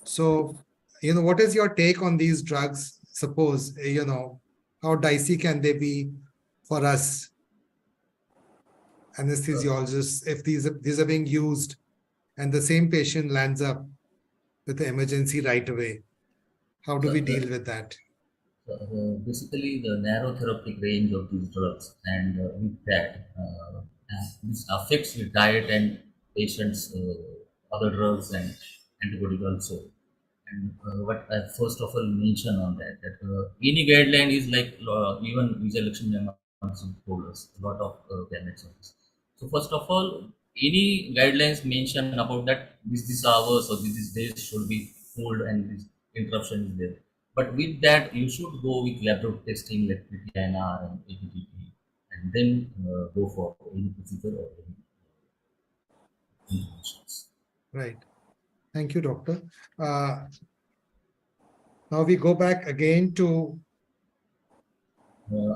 So, what is your take on these drugs? Suppose, how dicey can they be for us anesthesiologists if these are being used and the same patient lands up with the emergency right away? How do we deal with that? Basically the narrow therapeutic range of these drugs, and with that, this affects the diet and patients other drugs and antibiotics also. And what I first of all mention on that any guideline is like, even Vijay Lakshmi ma'am also told us a lot of guidelines on this. So first of all, any guidelines mention about that this hours or this days should be hold and this interruption is there. But with that, you should go with laboratory testing like PTINR and ATTP, and then go for any procedure or any interventions. Right. Thank you, doctor. Now we go back again to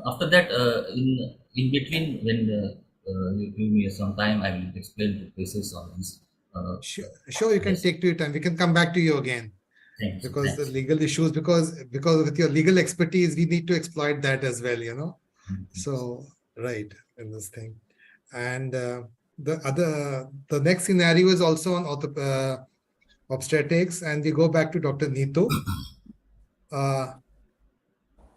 After that, in between, when you give me some time, I will explain the cases on this. sure, you can Yes. take to your time. We can come back to you again Thanks. because the Thanks. legal issues, because with your legal expertise, we need to exploit that as well, So, right, in this thing. And the next scenario is also on obstetrics, and we go back to Dr. Neetu.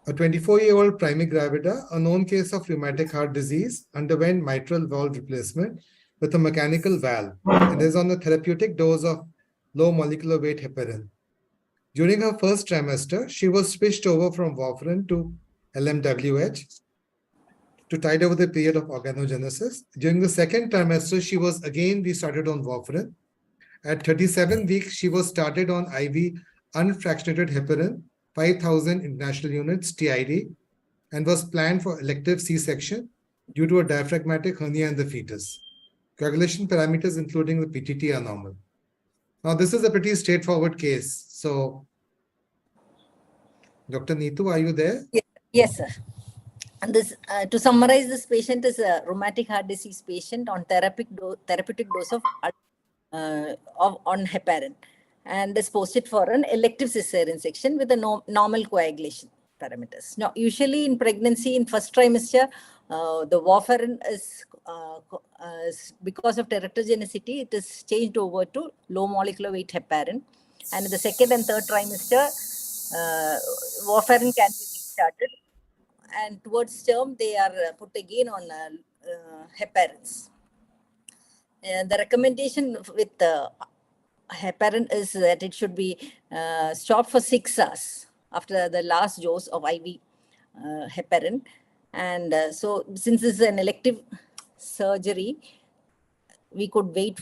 A 24-year-old primary gravida, a known case of rheumatic heart disease, underwent mitral valve replacement with a mechanical valve and is on a therapeutic dose of low molecular weight heparin. During her first trimester, she was switched over from warfarin to LMWH to tide over the period of organogenesis. During the second trimester, she was again restarted on warfarin. At 37 weeks, she was started on IV unfractionated heparin, 5,000 international units TID, and was planned for elective C-section due to a diaphragmatic hernia in the fetus. Coagulation parameters, including the PTT, are normal. Now, this is a pretty straightforward case. So, Dr. Neetu, are you there? Yes, sir. And this, to summarize, this patient is a rheumatic heart disease patient on therapeutic dose of on heparin, and is posted for an elective cesarean section with a normal coagulation parameters. Now, usually in pregnancy in first trimester, the warfarin is because of teratogenicity, it is changed over to low molecular weight heparin, and in the second and third trimester, warfarin can be restarted, and towards term they are put again on heparins. The recommendation with heparin is that it should be stopped for 6 hours after the last dose of IV heparin. And so since this is an elective surgery, we could wait.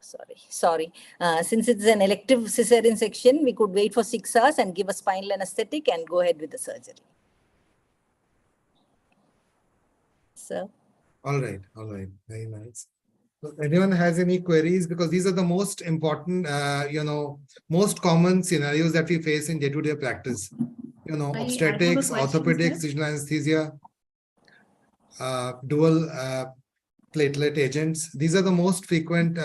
Since it's an elective cesarean section, we could wait for 6 hours and give a spinal anesthetic and go ahead with the surgery. Sir? All right. Very nice. So anyone has any queries? Because these are the most important, most common scenarios that we face in day-to-day practice. Obstetrics, orthopedics, regional anesthesia, dual platelet agents. These are the most frequent,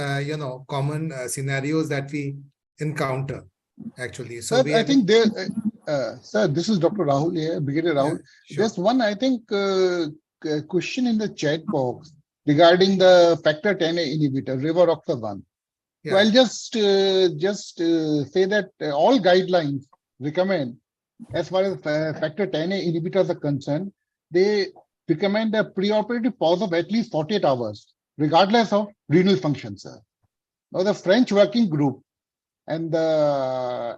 common scenarios that we encounter, actually. So Sir, I think there, sir, this is Dr. Rahul here, Brigadier Rahul. Yeah, sure. There's one, I think, question in the chat box regarding the factor 10A inhibitor, Rivaroxaban. Yeah. So I'll just say that all guidelines recommend, as far as factor 10A inhibitors are concerned, they recommend a preoperative pause of at least 48 hours, regardless of renal function, sir. Now, the French working group and the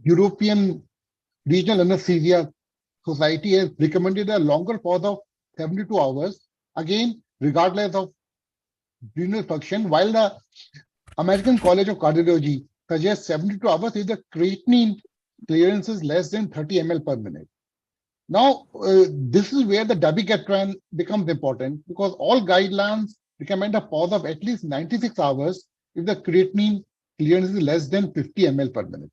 European Regional Anesthesia Society has recommended a longer pause of 72 hours, again regardless of renal function, while the American College of Cardiology suggests 72 hours if the creatinine clearance is less than 30 ml per minute. Now, this is where the dabigatran becomes important, because all guidelines recommend a pause of at least 96 hours if the creatinine clearance is less than 50 ml per minute.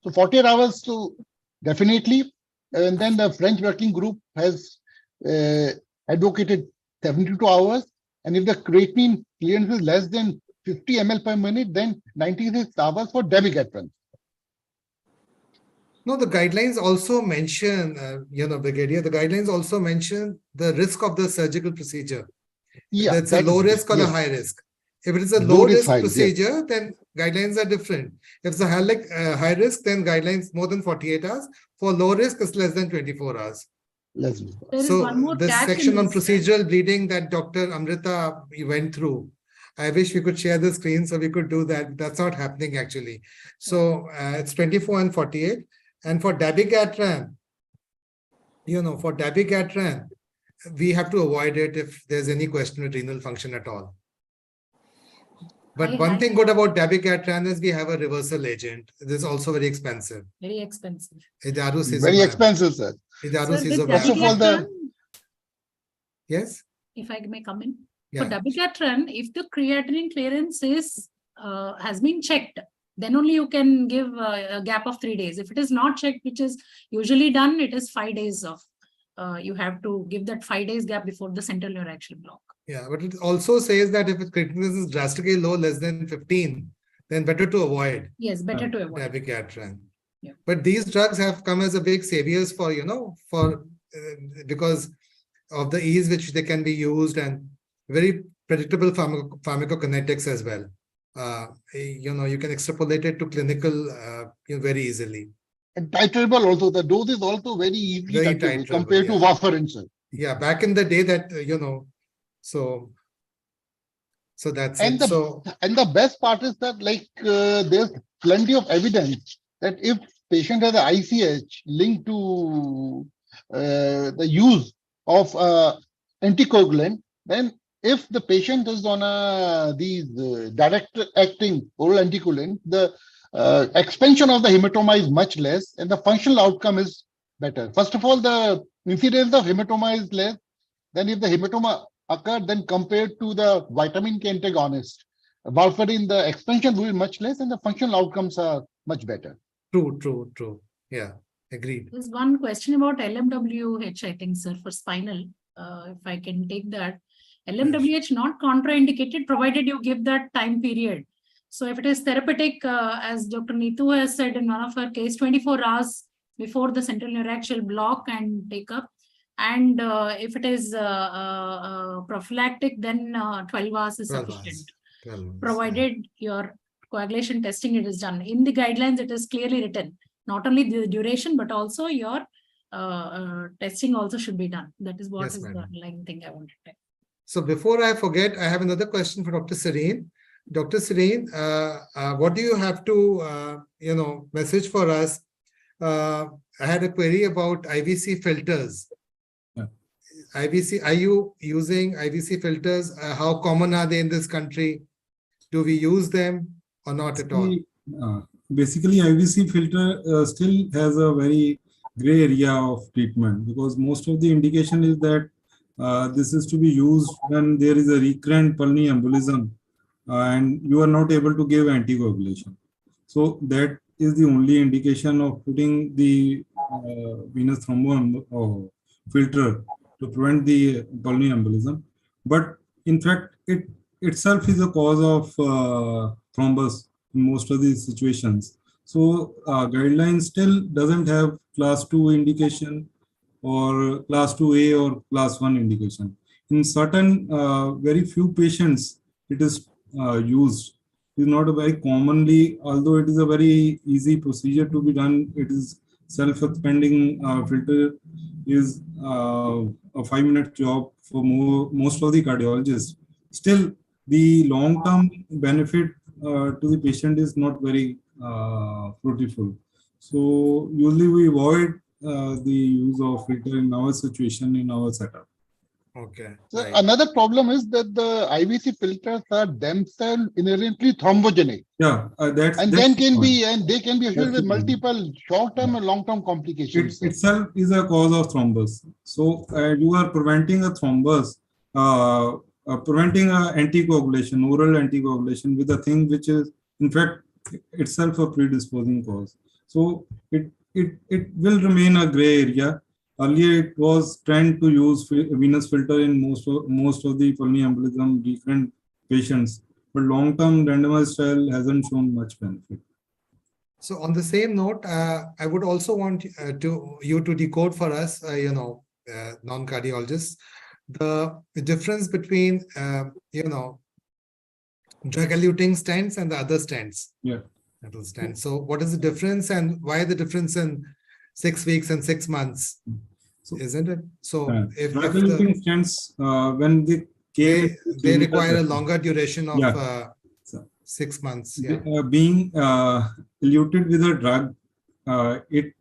So 48 hours to definitely. And then the French working group has advocated 72 hours. And if the creatinine clearance is less than 50 ml per minute, then 96 hours for dabigatran. No, the guidelines also mention, Brigadier, the guidelines also mention the risk of the surgical procedure. Yeah, That's a low risk or a high risk. If it is a low risk procedure, then guidelines are different. If it's a high risk, then guidelines more than 48 hours. For low risk, it's less than 24 hours. So this section on procedural bleeding that Dr. Amrita went through, I wish we could share the screen so we could do that. That's not happening actually. So it's 24 and 48. And for dabigatran, we have to avoid it if there's any question with renal function at all. But one thing good about dabigatran is we have a reversal agent. This is also very expensive. Very expensive. Very expensive, sir. First of all, yes. If I may come in. Yeah. For dabigatran, if the creatinine clearance is has been checked, then only you can give a gap of 3 days. If it is not checked, which is usually done, it is 5 days of, you have to give that 5 days gap before the central neuraxial block. Yeah, but it also says that if creatinine is drastically low, less than 15, then better to avoid. Yes, better to avoid. Dabigatran. Yeah. But these drugs have come as a big saviors for, because of the ease which they can be used and very predictable pharmacokinetics as well. You can extrapolate it to clinical very easily. And titrable also. The dose is also very easily titrable compared to warfarin, sir. Yeah, back in the day that, so that's and it. And the best part is that there's plenty of evidence that if patient has an ICH linked to the use of anticoagulant, then if the patient is on these direct acting oral anticoagulant, the expansion of the hematoma is much less and the functional outcome is better. First of all, the incidence of hematoma is less than if the hematoma occurred, then compared to the vitamin K antagonist. Warfarin, the expansion will be much less and the functional outcomes are much better. True. Yeah, agreed. There's one question about LMWH, I think, sir, for spinal. If I can take that. LMWH not contraindicated, provided you give that time period. So if it is therapeutic, as Dr. Neetu has said in one of her case, 24 hours before the central neuraxial block and take up. And if it is prophylactic, then 12 hours is sufficient, provided your coagulation testing it is done. In the guidelines, it is clearly written, not only the duration, but also your testing also should be done. That is what is the underlying thing I wanted to say. So before I forget, I have another question for Dr. Serene. Dr. Serene, what do you have to, message for us? I had a query about IVC filters. Yeah. IVC, are you using IVC filters? How common are they in this country? Do we use them or not at all? Basically, IVC filter still has a very gray area of treatment, because most of the indication is that this is to be used when there is a recurrent pulmonary embolism and you are not able to give anticoagulation. So that is the only indication of putting the venous thrombo filter to prevent the pulmonary embolism. But in fact, it itself is a cause of thrombus in most of these situations. So guidelines still doesn't have class 2 indication or class 2A or class 1 indication. In certain very few patients, it is used. It is not a very commonly, although it is a very easy procedure to be done. It is self-expanding filter is a 5-minute job for most of the cardiologists. Still, the long-term benefit to the patient is not very fruitful. So usually we avoid the use of filter in our situation, in our setup. Okay. So Right. another problem is that the IVC filters are themselves inherently thrombogenic. Yeah, that's And that's then the point. they can be associated That's with the point. multiple short-term and long-term It complications, sir. itself is a cause of thrombus. So you are preventing a thrombus, preventing anticoagulation, oral anticoagulation with a thing which is in fact itself a predisposing cause. So it will remain a gray area. Earlier it was trend to use venous filter in most of the pulmonary embolism recurrent patients, but long-term randomized trial hasn't shown much benefit. So on the same note, I would also want you to decode for us, non-cardiologists, the difference between, drug-eluting stents and the other stents. Yeah. Metal stents. So what is the difference and why the difference in 6 weeks and 6 months? So, isn't it? So if drug-eluting stents, when they came into they clinical require a practice, longer duration of yeah. So, 6 months. Yeah. being eluted with a drug, it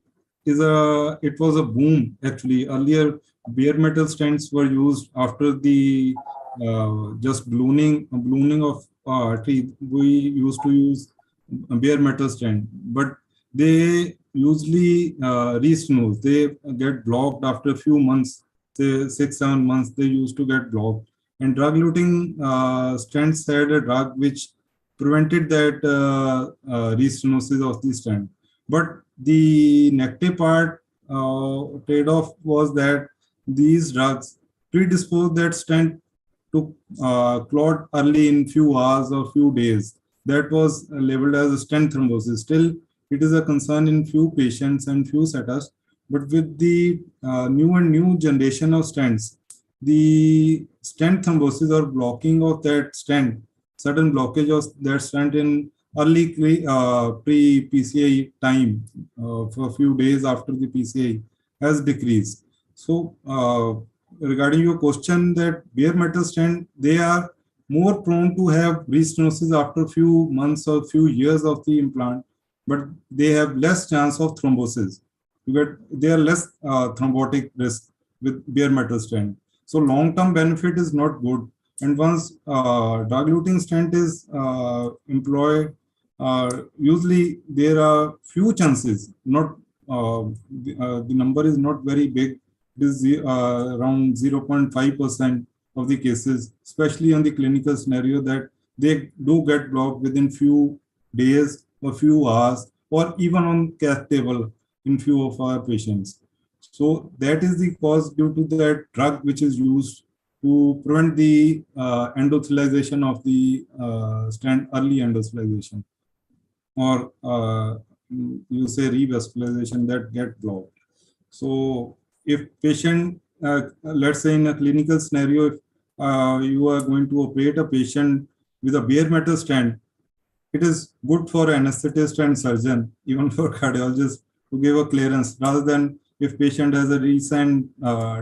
was a boom actually. Earlier, bare metal stents were used after the just ballooning of artery. We used to use a bare metal stent, but they usually restenose. They get blocked after a few months, say 6-7 months. They used to get blocked, and drug-eluting stents had a drug which prevented that restenosis of the stent. But the negative part trade-off was that these drugs predispose that stent to clot early in few hours or few days. That was labeled as a stent thrombosis. Still, it is a concern in few patients and few setups. But with the new generation of stents, the stent thrombosis or blocking of that stent, sudden blockage of that stent in early pre-PCI time for a few days after the PCI has decreased. So regarding your question that bare metal stent, they are more prone to have restenosis after few months or few years of the implant, but they have less chance of thrombosis. They are less thrombotic risk with bare metal stent. So long-term benefit is not good. And once drug-eluting stent is employed, usually there are few chances, not the number is not very big. It is around 0.5% of the cases, especially on the clinical scenario, that they do get blocked within few days or few hours, or even on cath table in few of our patients. So that is the cause due to that drug which is used to prevent the endothelialization of the stent, early endothelialization, or you say revascularization that get blocked. So if patient, let's say in a clinical scenario, if you are going to operate a patient with a bare metal stent, it is good for anesthetist and surgeon, even for cardiologist, to give a clearance rather than if patient has a recent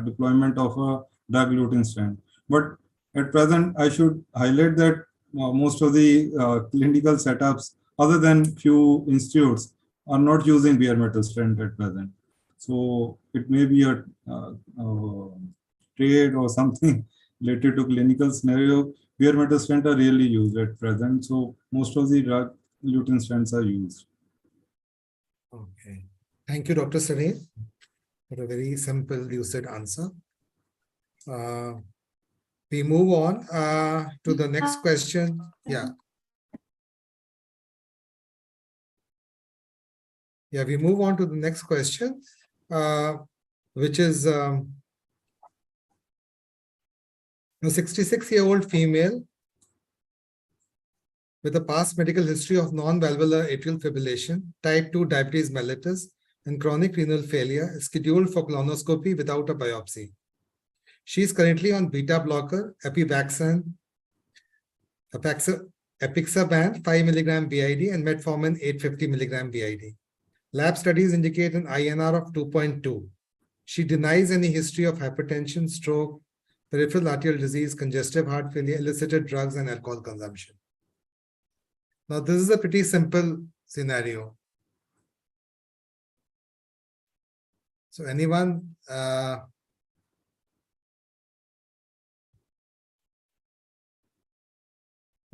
deployment of a drug-eluting stent. But at present, I should highlight that most of the clinical setups, other than few institutes, are not using bare metal stent at present. So it may be a trade or something related to clinical scenario. Bare metal stents are rarely used at present. So most of the drug-eluting stents are used. Okay. Thank you, Dr. Sareen, for a very simple, lucid answer. We move on to the next question. Yeah. Yeah, we move on to the next question, which is a 66-year-old female with a past medical history of non-valvular atrial fibrillation, type 2 diabetes mellitus, and chronic renal failure, is scheduled for colonoscopy without a biopsy. She is currently on beta blocker, apixaban 5 mg BID and metformin 850 mg BID. Lab studies indicate an INR of 2.2. She denies any history of hypertension, stroke, peripheral arterial disease, congestive heart failure, illicit drugs, and alcohol consumption. Now, this is a pretty simple scenario. So anyone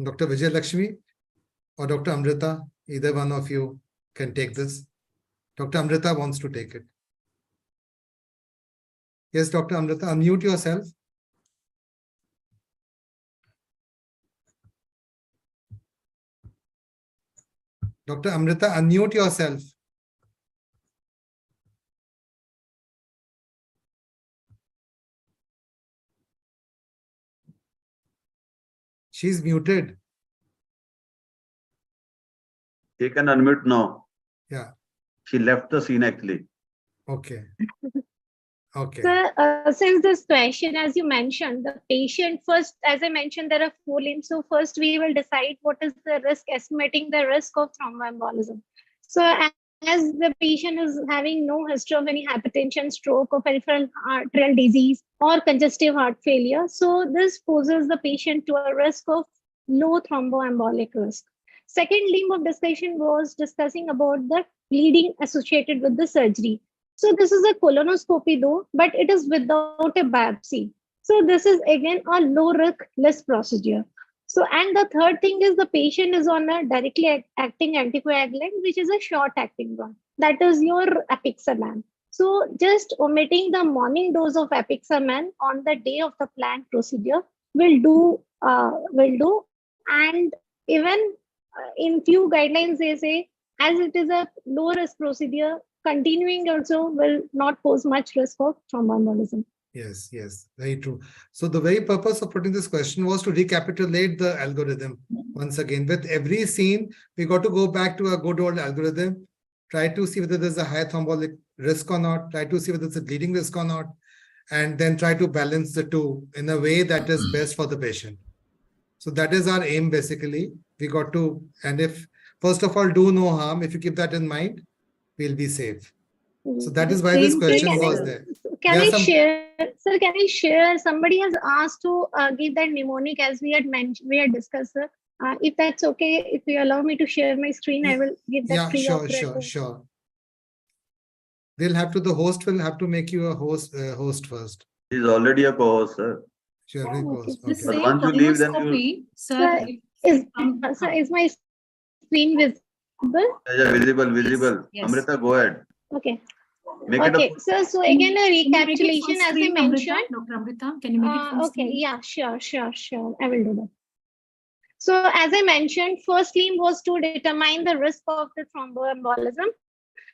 Dr. Vijay Lakshmi or Dr. Amrita, either one of you can take this. Dr. Amrita wants to take it. Yes, Dr. Amrita, unmute yourself. Dr. Amrita, unmute yourself. She's muted. She can unmute now. Yeah. She left the scene actually. Okay. Okay. So, since this question, as you mentioned, the patient first, as I mentioned, there are 4 limbs. So first we will decide what is the risk, estimating the risk of thromboembolism. So as the patient is having no history of any hypertension, stroke, or peripheral arterial disease or congestive heart failure, so this poses the patient to a risk of low thromboembolic risk. Second limb of discussion was discussing about the bleeding associated with the surgery. So this is a colonoscopy though, but it is without a biopsy. So this is again a low risk procedure. So, and the third thing is the patient is on a directly acting anticoagulant, which is a short acting one. That is your apixaban. So just omitting the morning dose of apixaban on the day of the planned procedure will do. And even in few guidelines they say, as it is a low risk procedure, continuing also will not pose much risk of thromboembolism. Yes, yes, very true. So the very purpose of putting this question was to recapitulate the algorithm once again. With every scene, we got to go back to a good old algorithm, try to see whether there's a high thrombotic risk or not, try to see whether it's a bleeding risk or not, and then try to balance the two in a way that is best for the patient. So that is our aim, basically. We got to, and if, first of all, do no harm, if you keep that in mind, we'll be safe. So that is why this question was there. Can I share, sir? Can I share? Somebody has asked to give that mnemonic as we had mentioned, we had discussed. Sir. If that's okay, if you allow me to share my screen, I will give that free of sure. They'll have to. The host will have to make you a host first. He's already a co-host, sir. Sure, okay. But once you leave, then you. Sir, is my screen visible? Yeah, visible. Yes. Amrita, go ahead. Okay. Make okay, so again a recapitulation as I mentioned. Dr. Amrita, can you make it full okay, yeah, sure. I will do that. So as I mentioned, first limb was to determine the risk of the thromboembolism.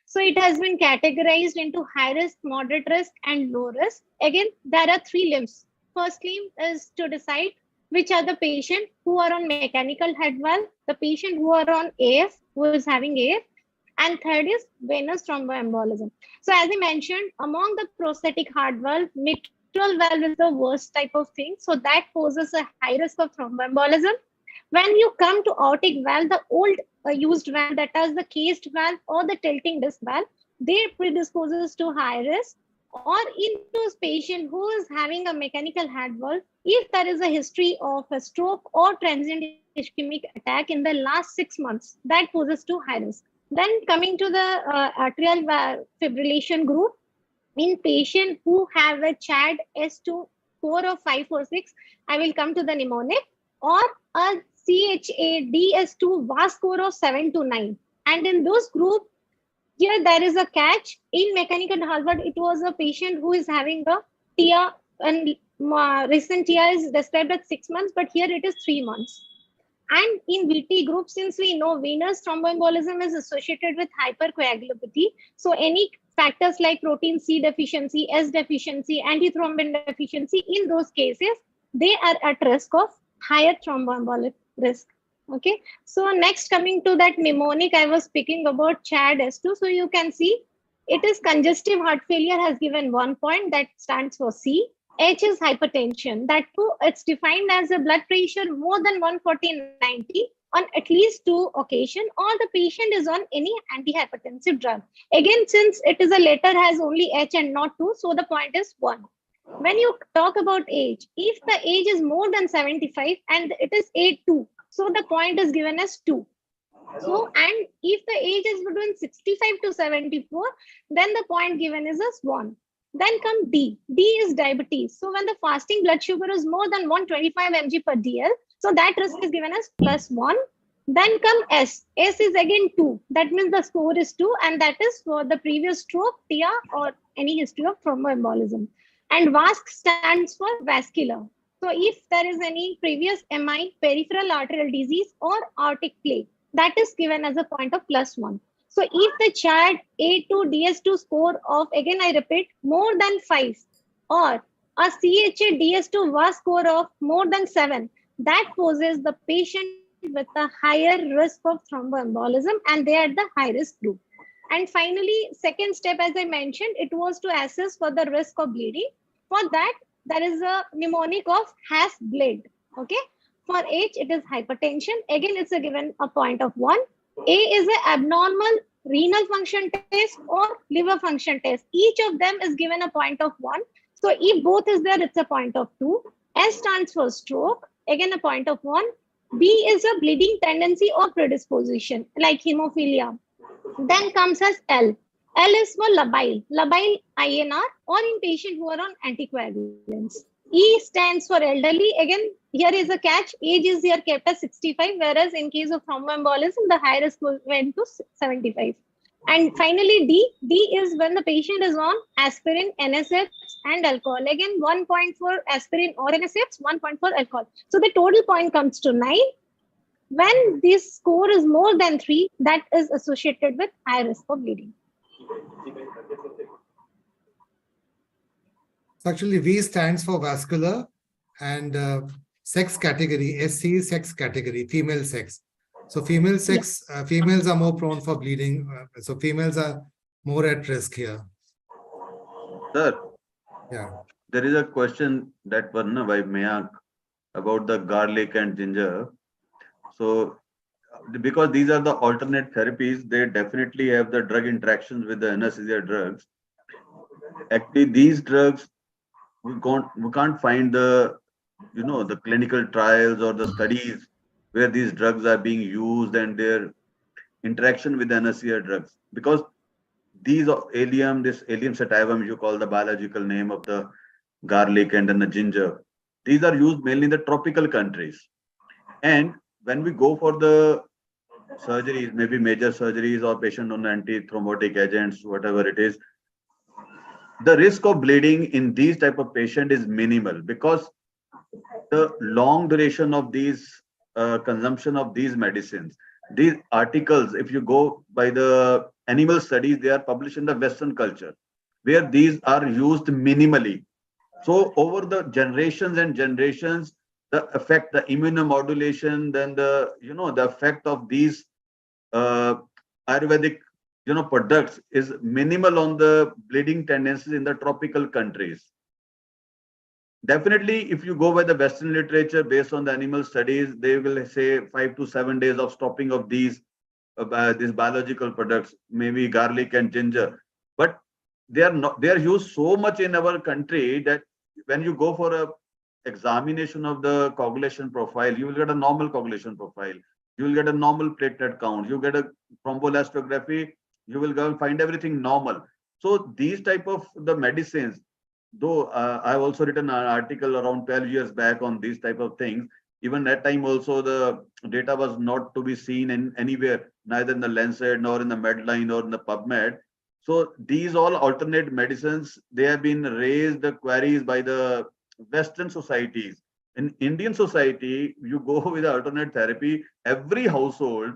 So it has been categorized into high risk, moderate risk, and low risk. Again, there are 3 limbs. First limb is to decide which are the patient who are on mechanical head valve, the patient who are on AF, who is having AF, and third is venous thromboembolism. So as I mentioned, among the prosthetic heart valve, mitral valve is the worst type of thing. So that poses a high risk of thromboembolism. When you come to aortic valve, the old used valve, that is the cased valve or the tilting disc valve, they predisposes to high risk. Or in those patient who is having a mechanical heart valve, if there is a history of a stroke or transient ischemic attack in the last 6 months, that poses to high risk. Then coming to the atrial fibrillation group, in patient who have a CHAD S2 4 or 5 or 6, I will come to the mnemonic, or a CHA DS2 VAS score of 7 to 9. And in those group, here there is a catch. In mechanical heart valve, it was a patient who is having a TIA, and recent TIA is described as 6 months, but here it is 3 months. And in VT group, since we know venous thromboembolism is associated with hypercoagulopathy, so any factors like protein C deficiency, S deficiency, antithrombin deficiency, in those cases, they are at risk of higher thromboembolic risk. Okay, so next coming to that mnemonic, I was speaking about CHAD S2. So you can see it is congestive heart failure has given 1 point, that stands for C. H is hypertension. That too, it's defined as a blood pressure more than 140/90 on at least 2 occasions, or the patient is on any antihypertensive drug. Again, since it is a letter has only H and not 2, so the point is 1. When you talk about age, if the age is more than 75 and it is 82, so the point is given as 2. So, and if the age is between 65 to 74, then the point given is as 1. Then come D. D is diabetes. So when the fasting blood sugar is more than 125 mg per DL, So that risk is given as +1. Then come S. S is again 2. That means the score is 2, and that is for the previous stroke, TIA, or any history of thromboembolism. And VASC stands for vascular. So if there is any previous MI, peripheral arterial disease, or aortic plaque, that is given as a point of +1. So if the child A2 DS2 score of, again I repeat, more than 5, or a CHA DS2 VASC score of more than 7, that poses the patient with a higher risk of thromboembolism, and they are at the high risk group. And finally, second step, as I mentioned, it was to assess for the risk of bleeding. For that, there is a mnemonic of has bled. Okay. For H, it is hypertension. Again, it's a given a point of 1. A is an abnormal renal function test or liver function test. Each of them is given a point of 1. So if both is there, it's a point of 2. S stands for stroke. Again, a point of 1. B is a bleeding tendency or predisposition, like hemophilia. Then comes as L. L is for labile INR, or in patient who are on anticoagulants. E stands for elderly. Again, here is a catch. Age is here kept as 65, whereas in case of thromboembolism, the high risk went to 75. And finally, D is when the patient is on aspirin, NSAIDs, and alcohol. Again, 1 point for aspirin or NSAIDs, 1 point for alcohol. So the total point comes to 9. When this score is more than 3, that is associated with high risk of bleeding. So actually, V stands for vascular, and sex category, SC is sex category, female sex. So female sex, females are more prone for bleeding. So females are more at risk here. Sir, Yeah. there is a question that was by Mayank about the garlic and ginger. So because these are the alternate therapies, they definitely have the drug interactions with the anesthesia drugs. Actually, these drugs, we can't find the, the clinical trials or the studies where these drugs are being used and their interaction with the anesthesia drugs, because these are this allium sativum, you call the biological name of the garlic and then the ginger. These are used mainly in the tropical countries. And when we go for the surgeries, maybe major surgeries or patient on antithrombotic agents, whatever it is, the risk of bleeding in these type of patient is minimal, because the long duration of these consumption of these medicines, these articles, if you go by the animal studies, they are published in the Western culture, where these are used minimally. So over the generations and generations, the effect, the immunomodulation, then the the effect of these Ayurvedic products is minimal on the bleeding tendencies in the tropical countries. Definitely, if you go by the Western literature based on the animal studies, they will say 5 to 7 days of stopping of these biological products, maybe garlic and ginger. But they are not. They are used so much in our country that when you go for a examination of the coagulation profile, you will get a normal coagulation profile. You will get a normal platelet count. You get a thromboelastography. You will go and find everything normal. So these type of the medicines, though I've also written an article around 12 years back on these type of things. Even that time also the data was not to be seen in anywhere, neither in the Lancet nor in the Medline or in the PubMed. So these all alternate medicines, they have been raised the queries by the Western societies. In Indian society, you go with the alternate therapy, every household,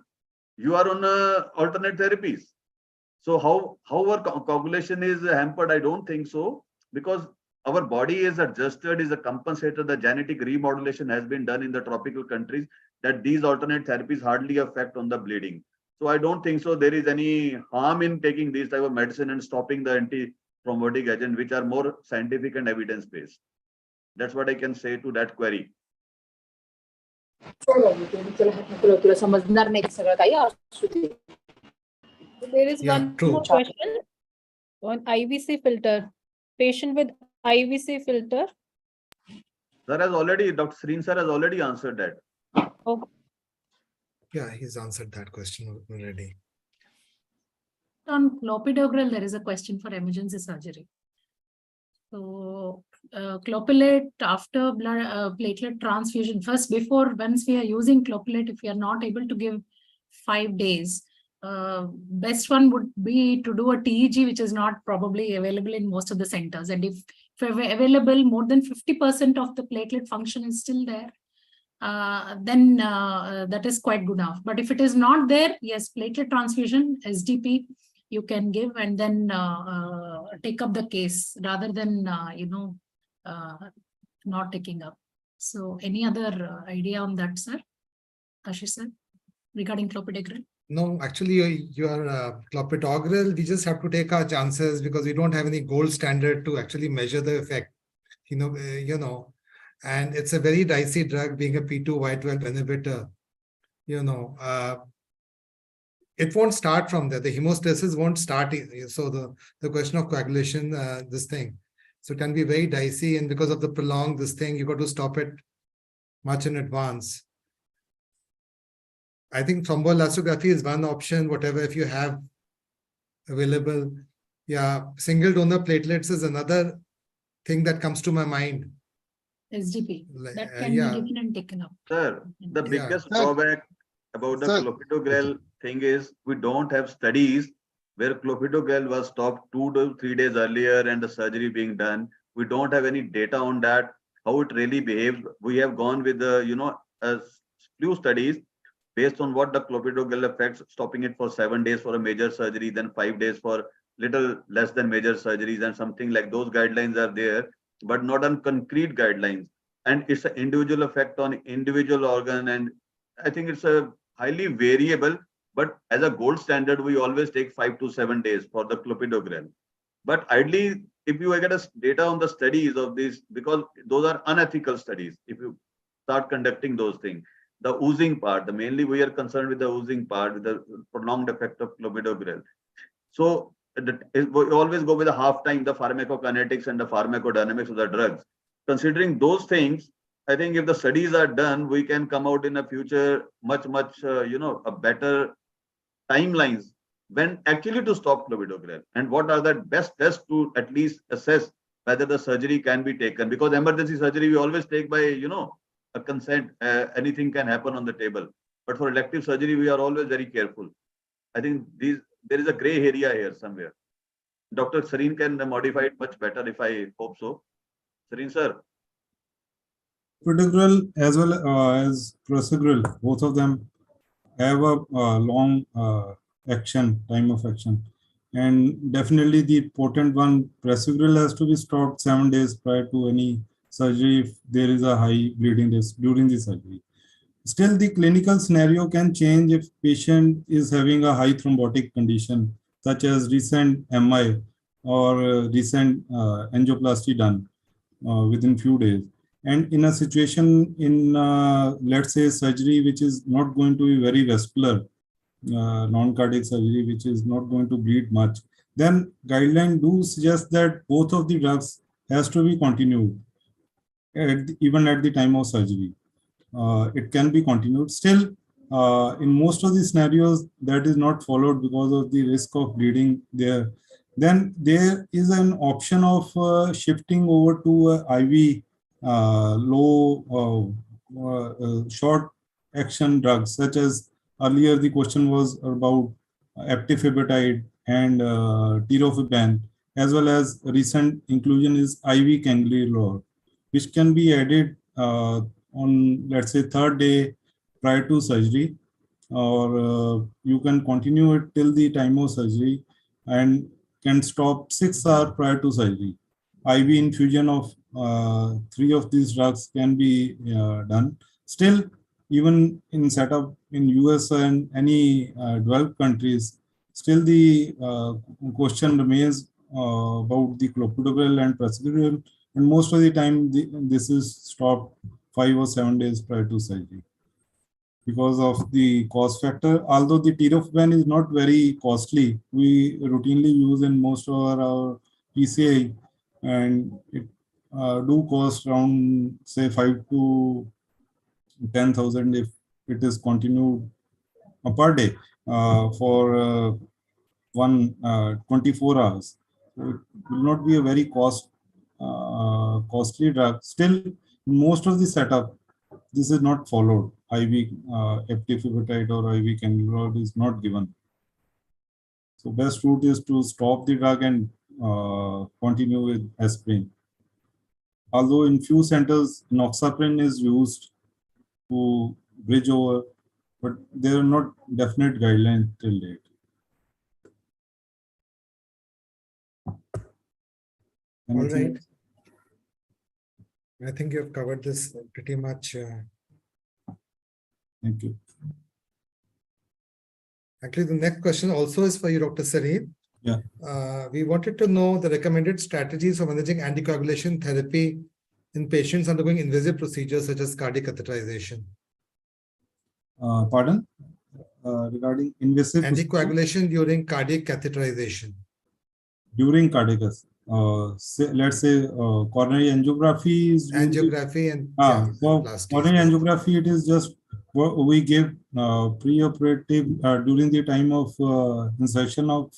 you are on alternate therapies. So how our coagulation is hampered? I don't think so, because our body is adjusted, is a compensator. The genetic remodulation has been done in the tropical countries, that these alternate therapies hardly affect on the bleeding. So I don't think so there is any harm in taking these type of medicine and stopping the anti-thrombotic agent, which are more scientific and evidence-based. That's what I can say to that query. There is one more question on IVC filter. Patient with IVC filter. Sir has already, Dr. Sreen sir has already answered that. Okay. Yeah, he's answered that question already. On clopidogrel, there is a question for emergency surgery. So clopidogrel after blood platelet transfusion, first before once we are using clopidogrel, if we are not able to give 5 days, best one would be to do a TEG, which is not probably available in most of the centers. And if available, more than 50% of the platelet function is still there, then that is quite good enough. But if it is not there, yes, platelet transfusion, SDP, you can give and then take up the case rather than, not taking up. So any other idea on that, sir? Ashish sir, regarding clopidogrel? No, actually, your clopidogrel, we just have to take our chances because we don't have any gold standard to actually measure the effect. And it's a very dicey drug, being a P2Y12 inhibitor. It won't start from there. The hemostasis won't start. So the question of coagulation, this thing. So it can be very dicey, and because of the prolonged this thing, you got to stop it much in advance. I think thromboelastography is one option, whatever, if you have available. Yeah, single donor platelets is another thing that comes to my mind. SDP, that can yeah. be given and taken up. Sir, the biggest Sir. drawback about the Sir. clopidogrel thing is we don't have studies where clopidogrel was stopped 2 to 3 days earlier and the surgery being done. We don't have any data on that, how it really behaves. We have gone with the, a few studies based on what the clopidogrel affects, stopping it for 7 days for a major surgery, then 5 days for little less than major surgeries, and something like those guidelines are there, but not on concrete guidelines. And it's an individual effect on individual organ. And I think it's a highly variable, but as a gold standard, we always take 5 to 7 days for the clopidogrel. But ideally, if you get a data on the studies of these, because those are unethical studies, if you start conducting those things, the oozing part, mainly we are concerned with the oozing part, with the prolonged effect of clopidogrel. So we always go with the half time, the pharmacokinetics and the pharmacodynamics of the drugs. Considering those things, I think if the studies are done, we can come out in the future much, a better timelines when actually to stop clopidogrel, and what are the best tests to at least assess whether the surgery can be taken. Because emergency surgery we always take by, a consent, anything can happen on the table. But for elective surgery, we are always very careful. I think there is a gray area here somewhere. Dr. Sareen can modify it much better if I hope so. Sareen sir. Clopidogrel as well as prasugrel, both of them have a long time of action. And definitely the potent one, prasugrel, has to be stopped 7 days prior to any surgery if there is a high bleeding risk during the surgery. Still, the clinical scenario can change if patient is having a high thrombotic condition, such as recent MI or recent angioplasty done within few days. And in a situation in, let's say, surgery which is not going to be very vascular, non-cardiac surgery, which is not going to bleed much, then guidelines do suggest that both of the drugs has to be continued, even at the time of surgery. It can be continued. Still, in most of the scenarios, that is not followed because of the risk of bleeding there. Then there is an option of shifting over to IV low short action drugs, such as earlier the question was about eptifibatide and tirofiban, as well as recent inclusion is IV cangrelor, which can be added on, let's say, 3rd day prior to surgery, or you can continue it till the time of surgery and can stop 6 hours prior to surgery. IV infusion of 3 of these drugs can be done. Still, even in setup in US and any developed countries, still the question remains about the clopidogrel and prasugrel, and most of the time this is stopped 5 or 7 days prior to surgery because of the cost factor. Although the tirofiban is not very costly, we routinely use in most of our PCI, and it do cost around, say, 5 to 10,000 if it is continued per day for 24 hours. So it will not be a very cost costly drug. Still, in most of the setup, this is not followed. IV eptifibatide or IV cangrelor is not given. So best route is to stop the drug and continue with aspirin. Although in few centers, enoxaparin is used to bridge over, but there are not definite guidelines till date. All Anything right. else? I think you've covered this pretty much. Thank you. Actually, the next question also is for you, Dr. Sareen. Yeah. We wanted to know the recommended strategies for managing anticoagulation therapy in patients undergoing invasive procedures such as cardiac catheterization. Pardon? Regarding invasive Anticoagulation during cardiac catheterization. during cardiac arrest. Let's say coronary angiography is usually, Angiography and for angioplasties. coronary angiography, it is just what we give pre-operative during the time of insertion of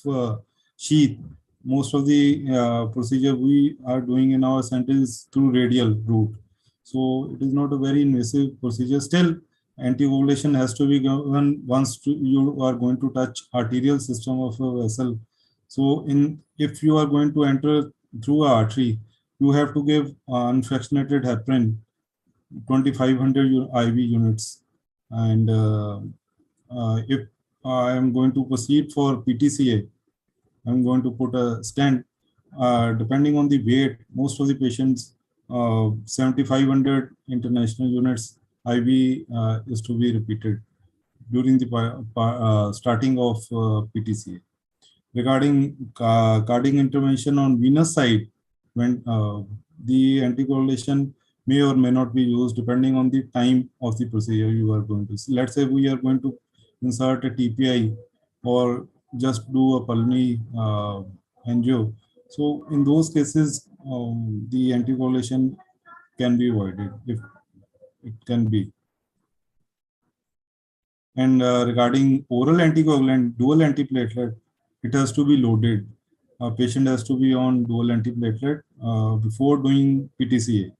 sheath. Most of the procedure we are doing in our center is through radial route. So it is not a very invasive procedure. Still, anticoagulation has to be given once you are going to touch arterial system of a vessel. So if you are going to enter through an artery, you have to give unfractionated heparin, 2500 IV units. And if I am going to proceed for PTCA, I'm going to put a stent. Depending on the weight, most of the patients, 7500 international units IV is to be repeated during the starting of PTCA. Regarding cardiac intervention on venous side, when the anticoagulation may or may not be used depending on the time of the procedure you are going to see. Let's say we are going to insert a TPI or just do a pulmonary angio. So in those cases, the anticoagulation can be avoided if it can be. And regarding oral anticoagulant, dual antiplatelet, it has to be loaded. A patient has to be on dual antiplatelet before doing PTCA.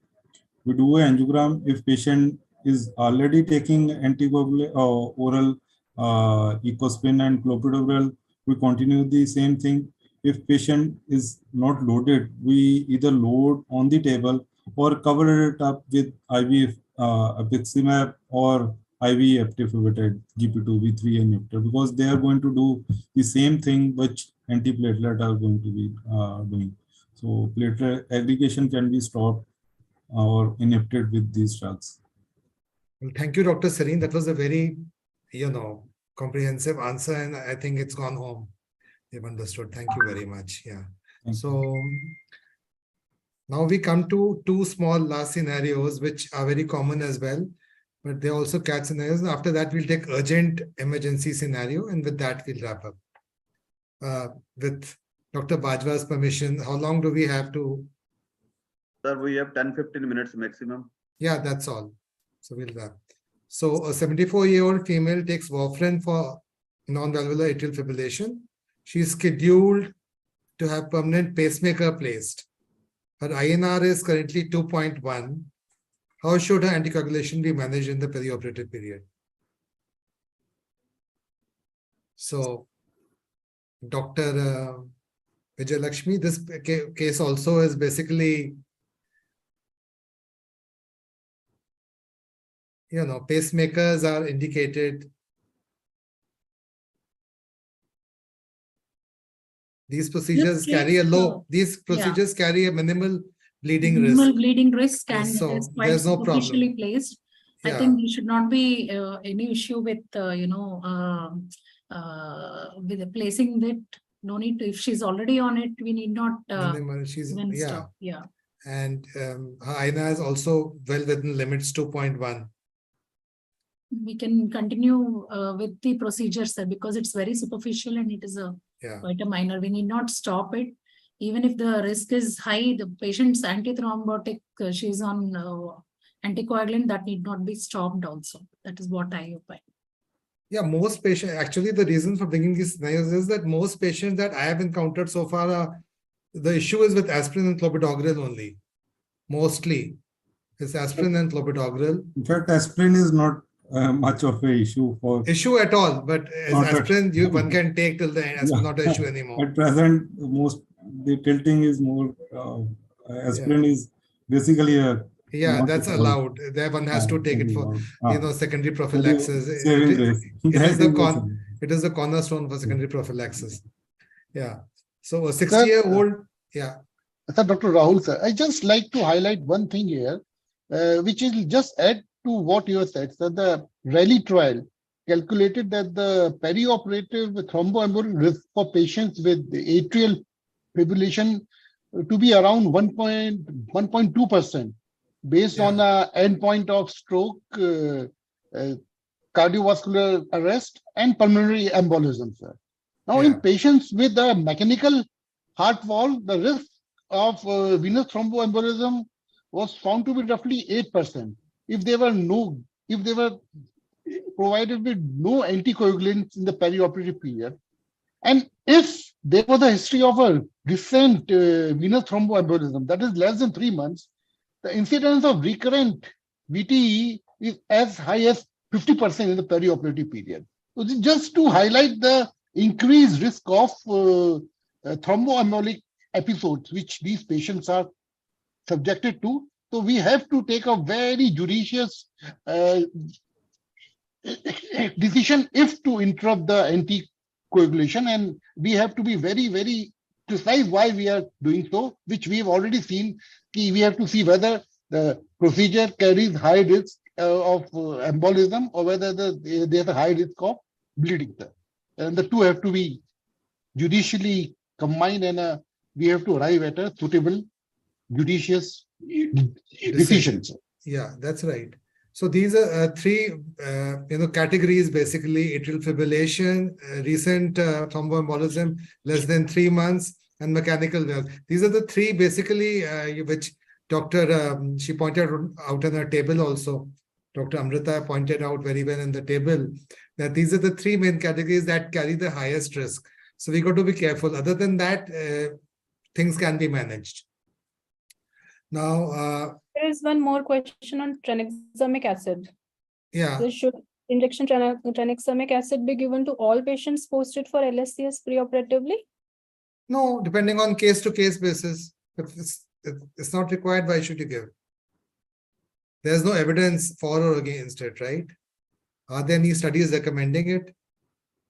We do an angiogram if patient is already taking anticoagulant oral ecospin and clopidogrel. We continue the same thing. If patient is not loaded, we either load on the table or cover it up with IV apiximab or IV eptifibatide GP2 V3 inhibitor, because they are going to do the same thing which antiplatelet are going to be doing. So platelet aggregation can be stopped or inhibited with these drugs. Well, thank you, Dr. Sareen. That was a very, comprehensive answer, and I think it's gone home. You've understood. Thank you very much. Yeah. So now we come to two small last scenarios, which are very common as well, but they also catch scenarios. And after that, we'll take urgent emergency scenario, and with that, we'll wrap up. With Dr. Bajwa's permission, how long do we have to? Sir, we have 10-15 minutes maximum. Yeah, that's all. So we'll wrap. So a 74-year-old female takes warfarin for non-valvular atrial fibrillation. She is scheduled to have permanent pacemaker placed. Her INR is currently 2.1. How should her anticoagulation be managed in the perioperative period? So, Dr. Vijay Lakshmi, this case also is basically, pacemakers are indicated. These procedures carry a carry a minimal bleeding risk. Minimal bleeding risk, and So it is quite there's no problem. superficially placed. I think there should not be any issue with with placing it. No need to. If she's already on it, we need not even stop. Yeah. And her INR is also well within limits, 2.1. We can continue with the procedure, sir, because it's very superficial and it is quite a minor. We need not stop it. Even if the risk is high, the patient's antithrombotic, she's on anticoagulant, that need not be stopped also. That is what I opine. Yeah, most patients, actually the reason for bringing these scenarios is that most patients that I have encountered so far are The issue is with aspirin and clopidogrel only. Mostly, it's aspirin and clopidogrel. In fact, aspirin is not much of an issue at all. But as aspirin, one can take till the end. Aspirin not an issue anymore. At present, the tilting is more. Aspirin is basically a. That's allowed. There one has to take it for secondary prophylaxis. It is the cornerstone for secondary prophylaxis. Yeah. So a 60-year-old. Yeah. Sir, Dr. Rahul, sir, I just like to highlight one thing here, which will just add to what you have said. So the Raleigh trial calculated that the perioperative thromboembolic risk for patients with atrial fibrillation to be around 1.2% based on the endpoint of stroke, cardiovascular arrest, and pulmonary embolism, sir. Now, in patients with a mechanical heart valve, the risk of venous thromboembolism was found to be roughly 8%. If they were provided with no anticoagulants in the perioperative period, and if there was a history of a recent venous thromboembolism that is less than 3 months, the incidence of recurrent VTE is as high as 50% in the perioperative period. So just to highlight the increased risk of thromboembolic episodes which these patients are subjected to. So we have to take a very judicious decision if to interrupt the anticoagulation, and we have to be very, very precise why we are doing so, which we have already seen. We have to see whether the procedure carries high risk of embolism or whether there's a high risk of bleeding. And the two have to be judicially combined, and we have to arrive at a suitable judicious decisions. Yeah, that's right. So these are three categories basically: atrial fibrillation, recent thromboembolism less than 3 months, and mechanical valve. These are the three basically which Dr. She pointed out in her table also. Dr. Amrita pointed out very well in the table that these are the three main categories that carry the highest risk. So we got to be careful. Other than that, things can be managed. Now, there is one more question on tranexamic acid. Yeah. Should injection tranexamic acid be given to all patients posted for LSCS preoperatively? No, depending on case-to-case basis. If it's not required, why should you give? There's no evidence for or against it, right? Are there any studies recommending it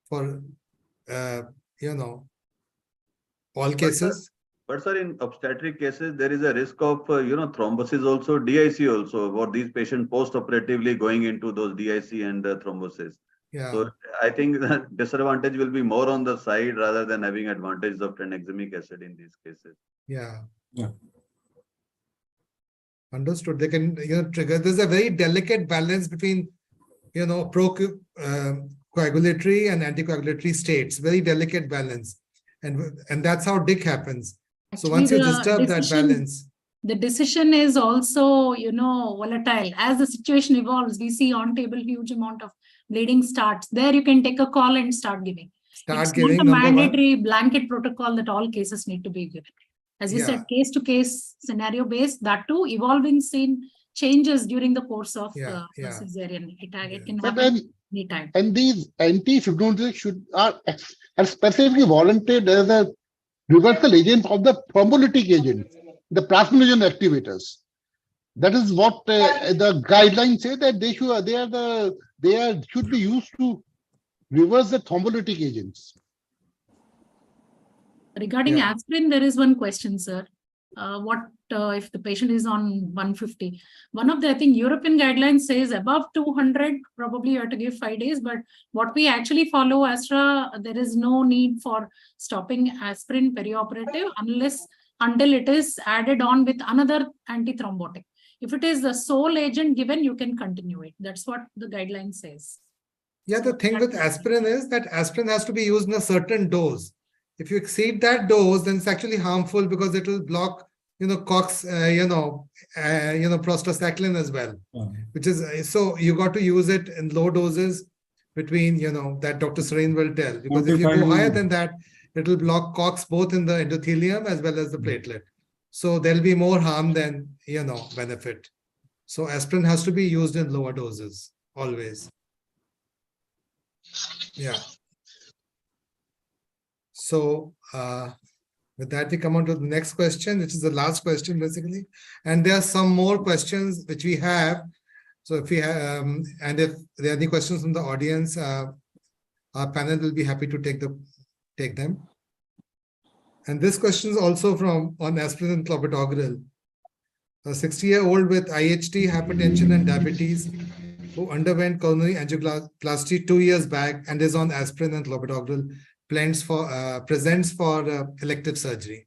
for, all cases? But sir, in obstetric cases, there is a risk of, thrombosis also, DIC also, for these patients post-operatively going into those DIC and thrombosis. Yeah. So I think the disadvantage will be more on the side rather than having advantages of tranexamic acid in these cases. Yeah. Understood. They can, trigger. There's a very delicate balance between, coagulatory and anticoagulatory states. Very delicate balance, and that's how DIC happens. Actually, so once you disturb that balance, the decision is also, volatile. As the situation evolves, we see on table huge amount of bleeding starts. There you can take a call and start giving. It's not a mandatory blanket protocol that all cases need to be given. As you said, case-to-case scenario based, that too evolving scene changes during the course of cesarean. It can happen anytime. And these anti-fibrinolytics are specifically warranted as a reversal agent of the thrombolytic agent, the plasminogen activators. That is what the guidelines say, that they should be used to reverse the thrombolytic agents. Regarding aspirin, there is one question, sir. What if the patient is on 150? One of the, I think, European guidelines says above 200, probably you have to give 5 days. But what we actually follow, Astra, there is no need for stopping aspirin perioperative until it is added on with another antithrombotic. If it is the sole agent given, you can continue it. That's what the guideline says. Yeah, the thing with aspirin is that aspirin has to be used in a certain dose. If you exceed that dose, then it's actually harmful because it will block, COX, prostacyclin as well, which is, so you got to use it in low doses between, that Dr. Sareen will tell, because if you go higher than that, it will block COX both in the endothelium as well as the platelet. So there'll be more harm than, benefit. So aspirin has to be used in lower doses always. Yeah. So with that, we come on to the next question, which is the last question basically. And there are some more questions which we have. So if we have, and if there are any questions from the audience, our panel will be happy to take them. And this question is also on aspirin and clopidogrel. A 60-year-old with IHT, hypertension, and diabetes who underwent coronary angioplasty 2 years back and is on aspirin and clopidogrel presents for elective surgery.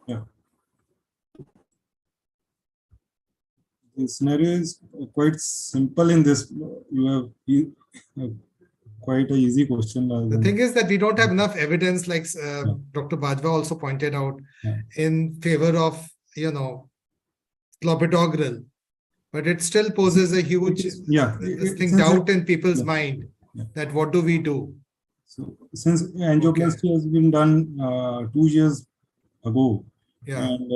Yeah. The scenario is quite simple in this. You have quite an easy question. The thing is that we don't have enough evidence, like Dr. Bajwa also pointed out, in favor of, clopidogrel. But it still poses a huge doubt in people's mind that what do we do? So since angioplasty has been done 2 years ago, and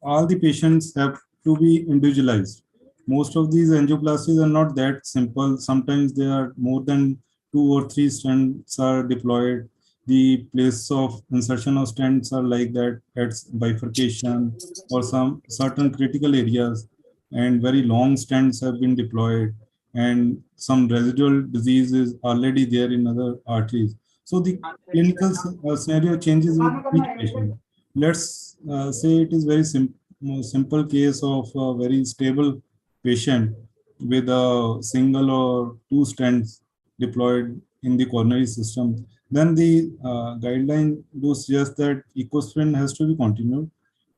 all the patients have to be individualized. Most of these angioplasties are not that simple. Sometimes there are more than 2 or 3 stents are deployed. The place of insertion of stents are like that at bifurcation or some certain critical areas, and very long stents have been deployed, and some residual disease is already there in other arteries. So the clinical scenario changes with each patient. Let's say it is very simple case of a very stable patient with a single or 2 stents deployed in the coronary system. Then the guideline do suggest that ecosprin has to be continued,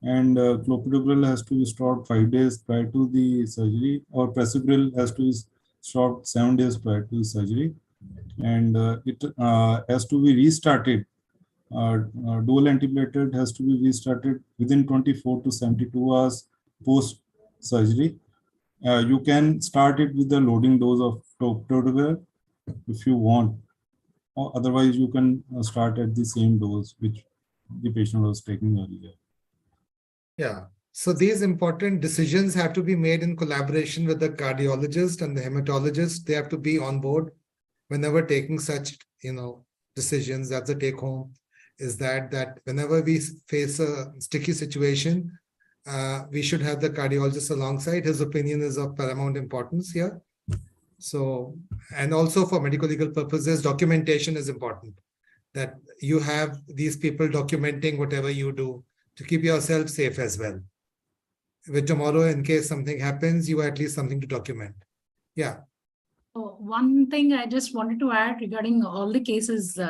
and clopidogrel has to be stopped 5 days prior to the surgery, or prasugrel has to be stopped 7 days prior to the surgery, and it has to be restarted. Dual antiplatelet has to be restarted within 24 to 72 hours post surgery. You can start it with the loading dose of clopidogrel if you want, or otherwise you can start at the same dose which the patient was taking earlier. Yeah. So these important decisions have to be made in collaboration with the cardiologist and the hematologist. They have to be on board whenever taking such, decisions. That's the take home, is that whenever we face a sticky situation, we should have the cardiologist alongside. His opinion is of paramount importance here. So, and also for medical legal purposes, documentation is important. That you have these people documenting whatever you do to keep yourself safe as well. With tomorrow, in case something happens, you have at least something to document. Yeah. Oh, one thing I just wanted to add regarding all the cases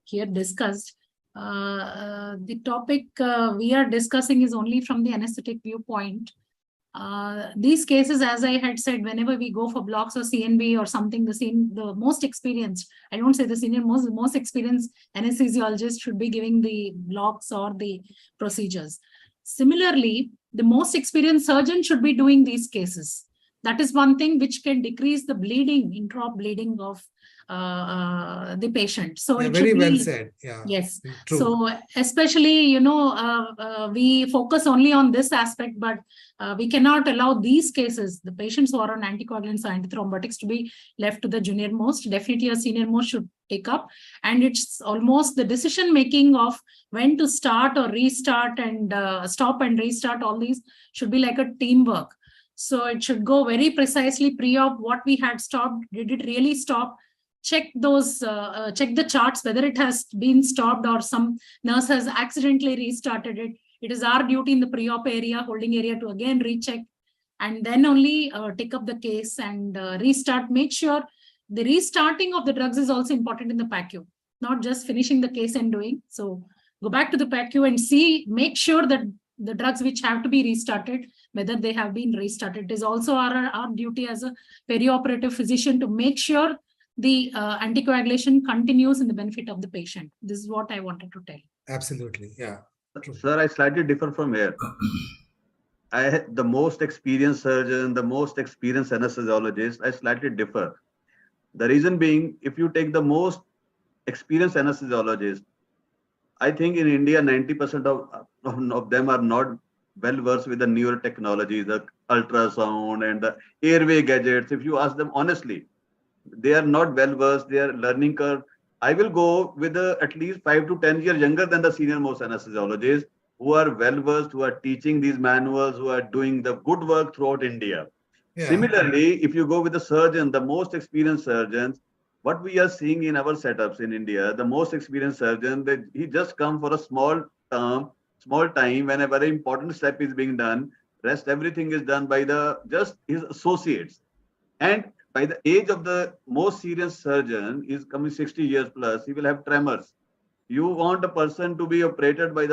here discussed. The topic we are discussing is only from the anesthetic viewpoint. These cases, as I had said, whenever we go for blocks or CNB or something, the most experienced, I don't say the senior, most experienced anesthesiologist should be giving the blocks or the procedures. Similarly, the most experienced surgeon should be doing these cases. That is one thing which can decrease the bleeding, intra bleeding of the patient. So it very should well be, said. Yeah. Yes. True. So especially, we focus only on this aspect, but we cannot allow these cases, the patients who are on anticoagulants or antithrombotics, to be left to the junior most. Definitely a senior most should take up. And it's almost the decision making of when to start or restart and stop and restart, all these should be like a teamwork. So it should go very precisely pre-op what we had stopped. Did it really stop? Check those, check the charts, whether it has been stopped or some nurse has accidentally restarted it. It is our duty in the pre-op area, holding area, to again recheck and then only take up the case and restart. Make sure the restarting of the drugs is also important in the PACU, not just finishing the case and doing. So go back to the PACU and see, make sure that the drugs which have to be restarted, whether they have been restarted. It is also our duty as a perioperative physician to make sure the anticoagulation continues in the benefit of the patient. This is what I wanted to tell. Absolutely. Yeah. True. Sir, I slightly differ from here. The most experienced surgeon, the most experienced anesthesiologist, I slightly differ. The reason being, if you take the most experienced anesthesiologist, I think in India, 90% of them are not well versed with the newer technologies, the ultrasound and the airway gadgets. If you ask them honestly, they are not well versed. Their learning curve. I will go with at least 5 to 10 years younger than the senior most anesthesiologists who are well versed, who are teaching these manuals, who are doing the good work throughout India. Yeah. Similarly, if you go with the surgeon, the most experienced surgeons, what we are seeing in our setups in India, the most experienced surgeon, he just come for a small term, small time when a very important step is being done. Rest everything is done by just his associates. And by the age of the most serious surgeon is coming 60 years plus, he will have tremors. You want a person to be operated by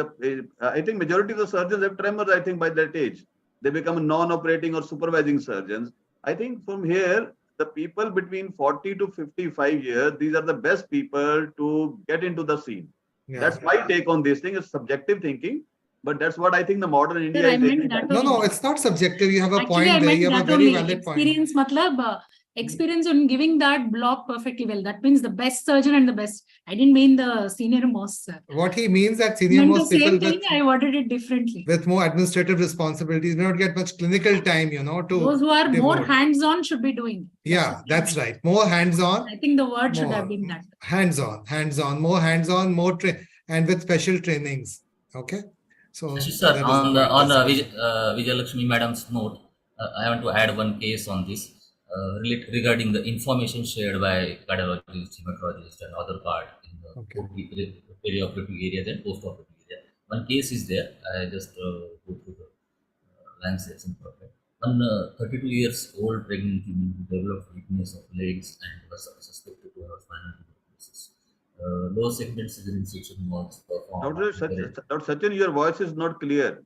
I think majority of the surgeons have tremors, I think by that age. They become non-operating or supervising surgeons. I think from here, the people between 40 to 55 years, these are the best people to get into the scene. Yeah. That's my take on this thing. It's subjective thinking, but that's what I think the modern India Sir, I is meant taking. that No, no, only. it's not subjective. You have a Actually, point I there. meant You have a that very only. valid point. Experience, matlab, experience on giving that block perfectly well. That means the best surgeon and the best. I didn't mean the senior most, sir. What he means that I senior meant the most people same thing. I worded it differently. with more administrative responsibilities may not get much clinical time, you know, to Those who are more devote. hands-on should be doing. Yeah, that's right. More hands-on. I think the word should more have been that. hands-on, more hands-on, more and with special trainings. Okay. So Ashish sir, that is on the point. Vijay Lakshmi madam's note, I want to add one case on this regarding the information shared by cardiologists, hematologists, and other part in the perioperative area and post-operative area. One case is there. I just go through the lines that's important. One 32 years old pregnant woman who developed weakness of legs and was suspected to have spinal tuberculosis. Lower segment cesarean section was performed. Dr. Sachin, your voice is not clear.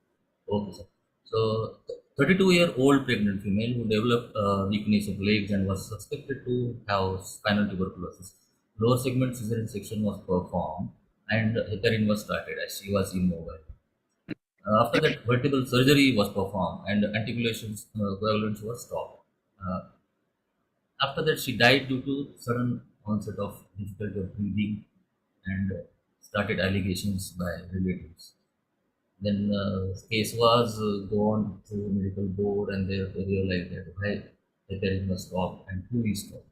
Okay, sir. So, 32-year-old pregnant female who developed weakness of legs and was suspected to have spinal tuberculosis. Lower segment cesarean section was performed and heparin was started as she was immobile. After that, vertebral surgery was performed and anticoagulants were stopped. After that, she died due to sudden onset of difficulty of breathing and started allegations by relatives. Then case was gone to medical board and they realized that why the heparin was stopped and who is stopped.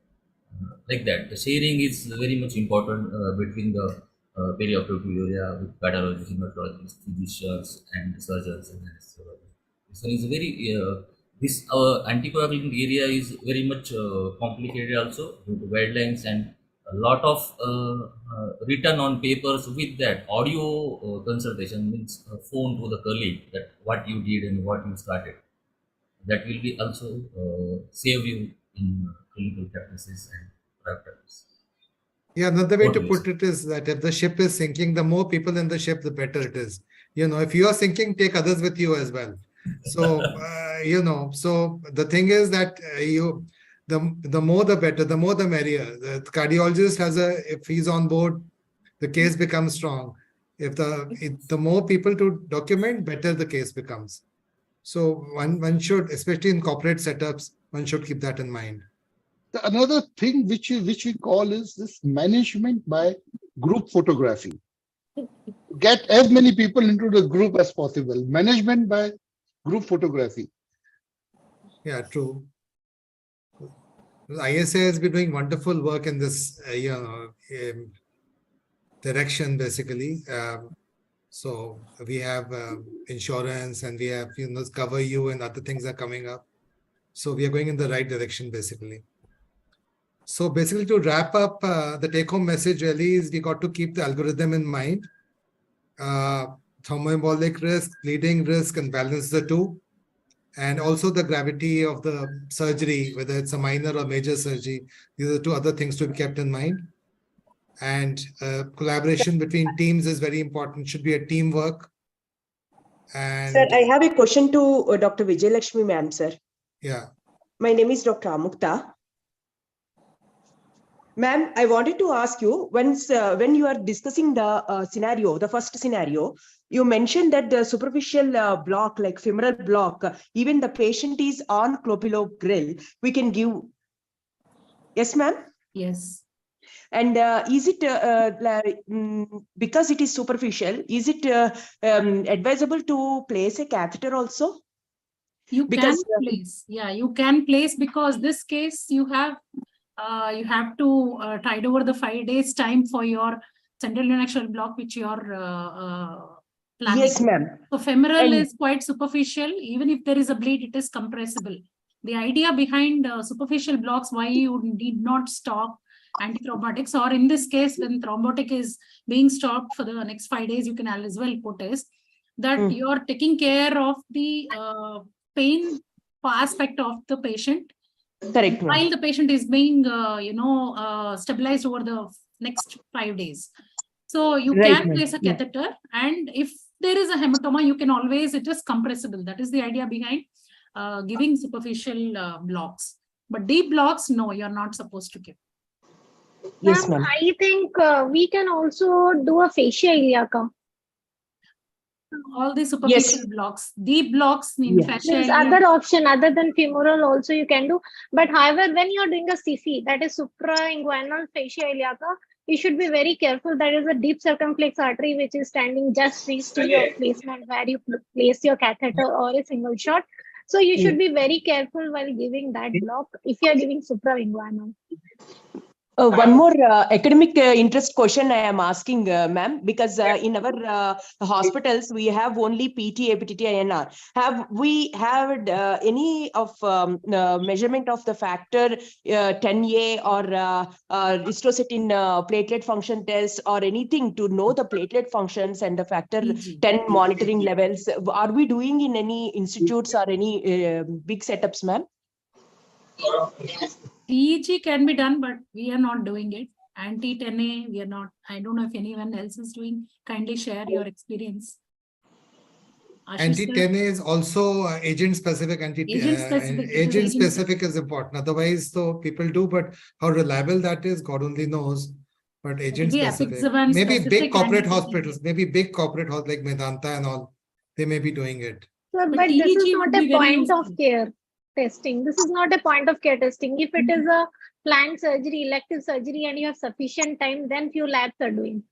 Like that, the sharing is very much important between the perioperative area with cardiologists, hematologists, physicians, and surgeons and anesthesiologists. So it's very this anticoagulant area is very much complicated also due to guidelines and a lot of written on papers with that audio consultation means phone to the colleague that what you did and what you started. That will be also save you in clinical practices and practice. Yeah, another way to put it is that if the ship is sinking, the more people in the ship, the better it is. You know, if you are sinking, take others with you as well. So, you know, so the thing is that the more the better, the more the merrier. The cardiologist if he's on board, the case becomes strong. If the more people to document, better the case becomes. So one should, especially in corporate setups, one should keep that in mind. Another thing which we call is this management by group photography. Get as many people into the group as possible. Management by group photography. Yeah, true. ISA has been doing wonderful work in this, direction basically. So we have insurance and we have cover you and other things are coming up. So we are going in the right direction basically. So basically to wrap up, the take-home message really is we got to keep the algorithm in mind. Thromboembolic risk, bleeding risk, and balance the two. And also the gravity of the surgery, whether it's a minor or major surgery. These are two other things to be kept in mind. And collaboration between teams is very important. Should be a teamwork. And sir, I have a question to Dr. Vijay Lakshmi ma'am, sir. Yeah. My name is Dr. Amukta. Ma'am, I wanted to ask you, when you are discussing the scenario, the first scenario, you mentioned that the superficial block, like femoral block, even the patient is on clopidogrel, we can give. Yes, ma'am? Yes. And is it because it is superficial? Is it advisable to place a catheter also? You Because can place, yeah, you can place, because this case you have to tide over the 5 days time for your central uniaxial block, which you are planning. yes, ma'am. So femoral And is quite superficial. Even if there is a bleed, it is compressible. The idea behind superficial blocks, why you need not stop antithrombotics, or in this case, when thrombotic is being stopped for the next 5 days, you can as well put is that you're taking care of the pain aspect of the patient. correct, ma'am. While the patient is being, stabilized over the next 5 days. So you Right, can ma'am. place a Yeah. catheter, and if there is a hematoma, you can always, it is compressible. That is the idea behind giving superficial blocks. But deep blocks, no, you're not supposed to give. Yes, ma'am. I think we can also do a fascia iliaca. All the superficial blocks, deep blocks in fascia There's iliaca. other option other than femoral also you can do. But however, when you're doing a CC, that is suprainguinal fascia iliaca, you should be very careful. That is a deep circumflex artery which is standing just next to your placement where you place your catheter or a single shot. So you should be very careful while giving that block if you are giving suprainguinal. One more academic interest question I am asking, ma'am, because in our hospitals we have only PT, APTT, INR. Have we had any of measurement of the factor 10A or ristocetin platelet function test or anything to know the platelet functions and the factor 10 monitoring levels? Are we doing in any institutes or any big setups, ma'am? EEG can be done, but we are not doing it. Anti-10A, we are not. I don't know if anyone else is doing. Kindly share your experience. Anti-10A is also agent-specific. Agent-specific is important. Otherwise, though, people do, but how reliable that is, God only knows. But agent-specific. Maybe big corporate hospitals, like Medanta and all, they may be doing it. But this is not a point of care testing. This is not a point of care testing. If it is a planned surgery, elective surgery, and you have sufficient time, then few labs are doing.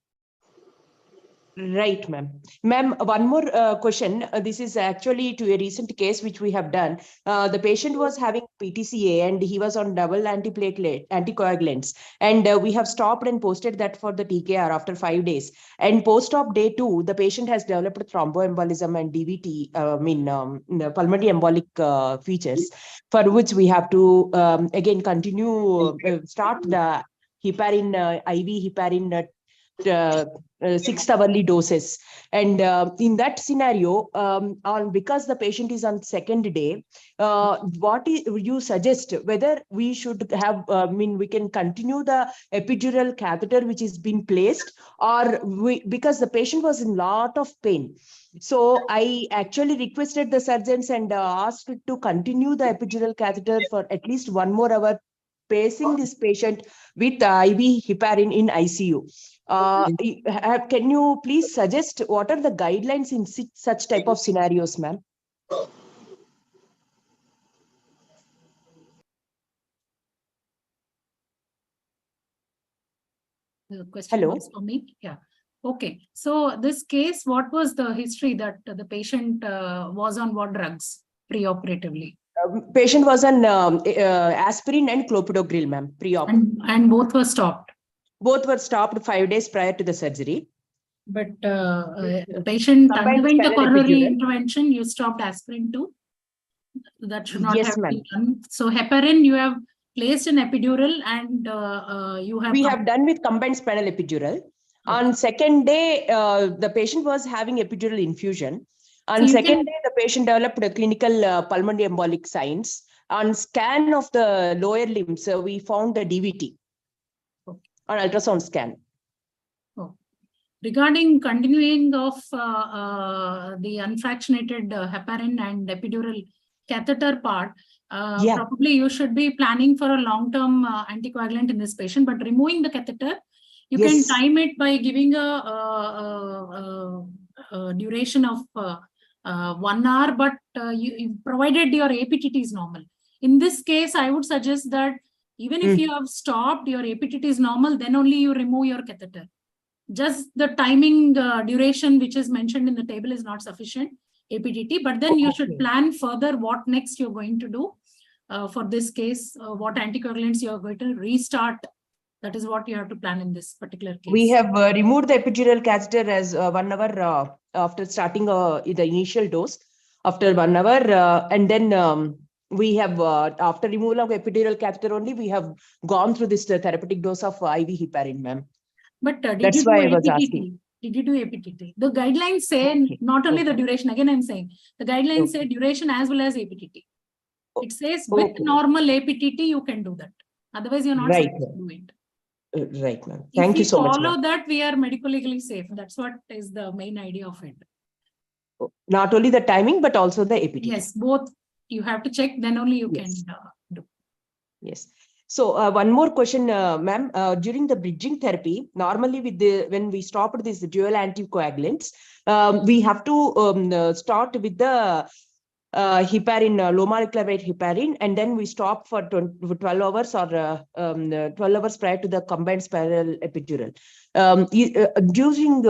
Right, ma'am. Ma'am, one more question. This is actually to a recent case which we have done. The patient was having PTCA and he was on double anticoagulants. And we have stopped and posted that for the TKR after 5 days. And post-op day 2, the patient has developed thromboembolism and DVT, pulmonary embolic features, for which we have to again continue, start the heparin, IV heparin 6 hourly doses. And in that scenario, because the patient is on second day, what you suggest, whether we should have, we can continue the epidural catheter which is being placed, or because the patient was in lot of pain. So I actually requested the surgeons and asked to continue the epidural catheter for at least 1 more hour, pacing this patient with IV heparin in ICU. Can you please suggest what are the guidelines in such type of scenarios, ma'am? The question was for me. Yeah. Okay. So this case, what was the history that the patient was on what drugs preoperatively? Patient was on aspirin and clopidogrel, ma'am, pre-op. And both were stopped? Both were stopped 5 days prior to the surgery. But patient underwent a coronary intervention, you stopped aspirin too? That should not have been done. So heparin, you have placed an epidural and you have... We have done with combined spinal epidural. Okay. On second day, the patient was having epidural infusion. On second day, the patient developed a clinical pulmonary embolic signs. On scan of the lower limbs, we found the DVT on ultrasound scan. Regarding continuing of the unfractionated heparin and epidural catheter part, probably you should be planning for a long-term anticoagulant in this patient, but removing the catheter, you can time it by giving a duration of 1 hour, but provided your APTT is normal. In this case, I would suggest that Even if you have stopped, your APTT is normal, then only you remove your catheter. Just the timing duration which is mentioned in the table is not sufficient APTT, but then you should plan further what next you're going to do for this case, what anticoagulants you're going to restart. That is what you have to plan in this particular case. We have removed the epidural catheter as 1 hour after starting the initial dose, after 1 hour. And then we have, after removal of epidural catheter only, we have gone through this therapeutic dose of IV heparin, ma'am. But did That's you do why I was APTT? asking. Did you do APTT? The guidelines say not only the duration, again I'm saying, the guidelines say duration as well as APTT. It says with normal APTT, you can do that. Otherwise, you're not supposed to do it. Right, ma'am. Thank you so much. If we follow that, we are medically safe. That's what is the main idea of it. Not only the timing, but also the APTT. Yes, both you have to check, then only you can do. Yes. So one more question, ma'am. During the bridging therapy, normally when we stopped these dual anticoagulants, we have to start with the heparin, low molecular weight heparin, and then we stop for 12 hours or 12 hours prior to the combined spiral epidural. During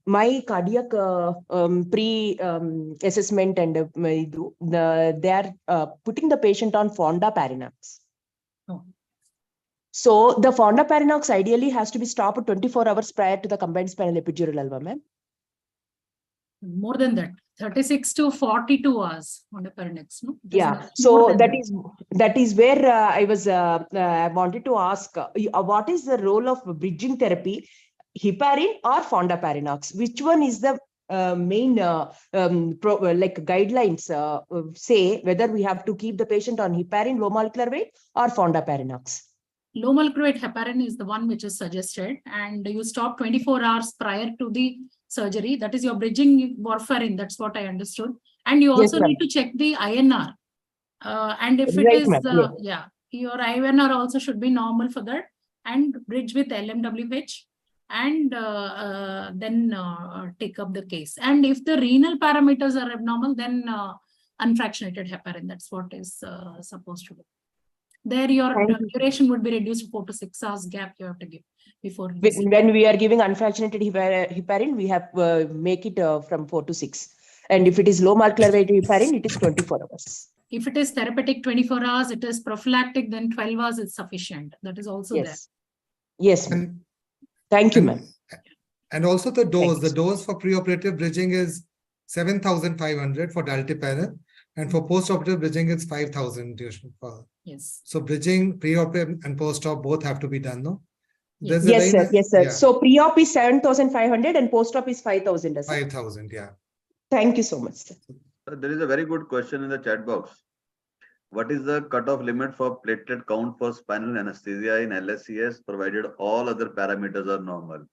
my cardiac pre-assessment and they are putting the patient on fondaparinux. So the fondaparinux ideally has to be stopped 24 hours prior to the combined spinal epidural, alva, ma'am? More than that, 36 to 42 hours fondaparinux. No? Yeah. So that is where I wanted to ask, what is the role of bridging therapy, heparin or fondaparinux? Which one is the main guidelines say whether we have to keep the patient on heparin, low molecular weight, or fondaparinux? Low molecular weight heparin is the one which is suggested, and you stop 24 hours prior to the surgery. That is your bridging warfarin. That's what I understood. And you also need to check the INR. And if it is, your INR also should be normal for that, and bridge with LMWH, and then take up the case. And if the renal parameters are abnormal, then unfractionated heparin. That's what is supposed to do. There your duration would be reduced to 4 to 6 hours gap you have to give before. When we are giving unfractionated heparin, we have make it from 4 to 6. And if it is low molecular weight heparin, it is 24 hours. If it is therapeutic 24 hours, it is prophylactic, then 12 hours is sufficient. That is also there. Yes. Thank you, ma'am. And also the dose for preoperative bridging is 7,500 for daltepanil, and for postoperative bridging it's 5,000. Yes. So bridging, pre-op and post-op both have to be done, no? Yes, sir. Yes, sir. Yeah. So pre-op is 7,500 and post-op is 5,000. 5,000, yeah. Thank you so much, sir. There is a very good question in the chat box. What is the cutoff limit for platelet count for spinal anesthesia in LSCS, provided all other parameters are normal?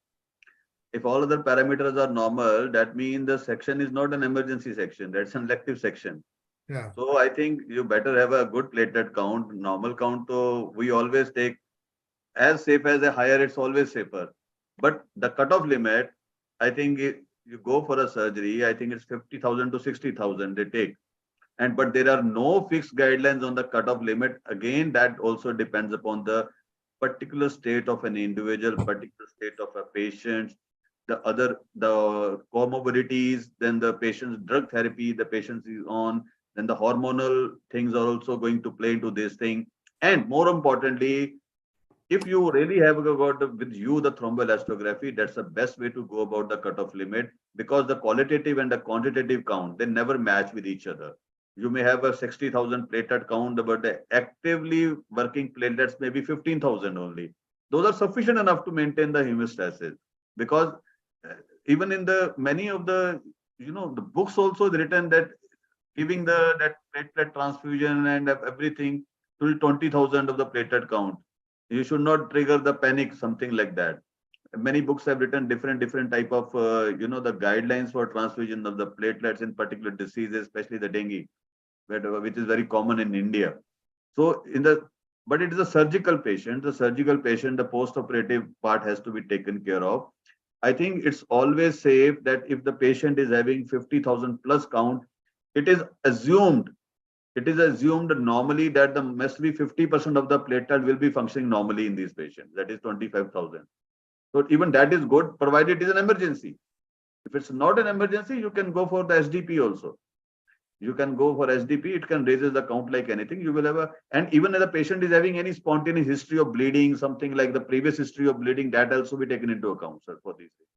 If all other parameters are normal, that means the section is not an emergency section. That's an elective section. Yeah. So I think you better have a good platelet count, normal count. So we always take as safe as a higher, it's always safer. But the cutoff limit, I think you go for a surgery, I think it's 50,000 to 60,000 they take. But there are no fixed guidelines on the cutoff limit. Again, that also depends upon the particular state of an individual, particular state of a patient, the comorbidities, then the patient's drug therapy the patient is on, then the hormonal things are also going to play into this thing. And more importantly, if you really have got with you the thromboelastography, that's the best way to go about the cutoff limit, because the qualitative and the quantitative count, they never match with each other. You may have a 60,000 platelet count, but the actively working platelets may be 15,000 only. Those are sufficient enough to maintain the hemostasis, because even in the many of the the books also written that giving that platelet transfusion and everything till 20,000 of the platelet count, you should not trigger the panic, something like that. Many books have written different type of the guidelines for transfusion of the platelets in particular diseases, especially the dengue, which is very common in India. So but it is a surgical patient. The surgical patient, the post-operative part has to be taken care of. I think it's always safe that if the patient is having 50,000 plus count, it is assumed it is assumed normally that the must be 50% of the platelet will be functioning normally in these patients. That is 25,000. So even that is good, provided it is an emergency. If it's not an emergency, you can go for the SDP also. You can go for SDP, it can raise the count like anything. You will have a, and even if the patient is having any spontaneous history of bleeding, something like the previous history of bleeding, that also be taken into account, sir, for these things.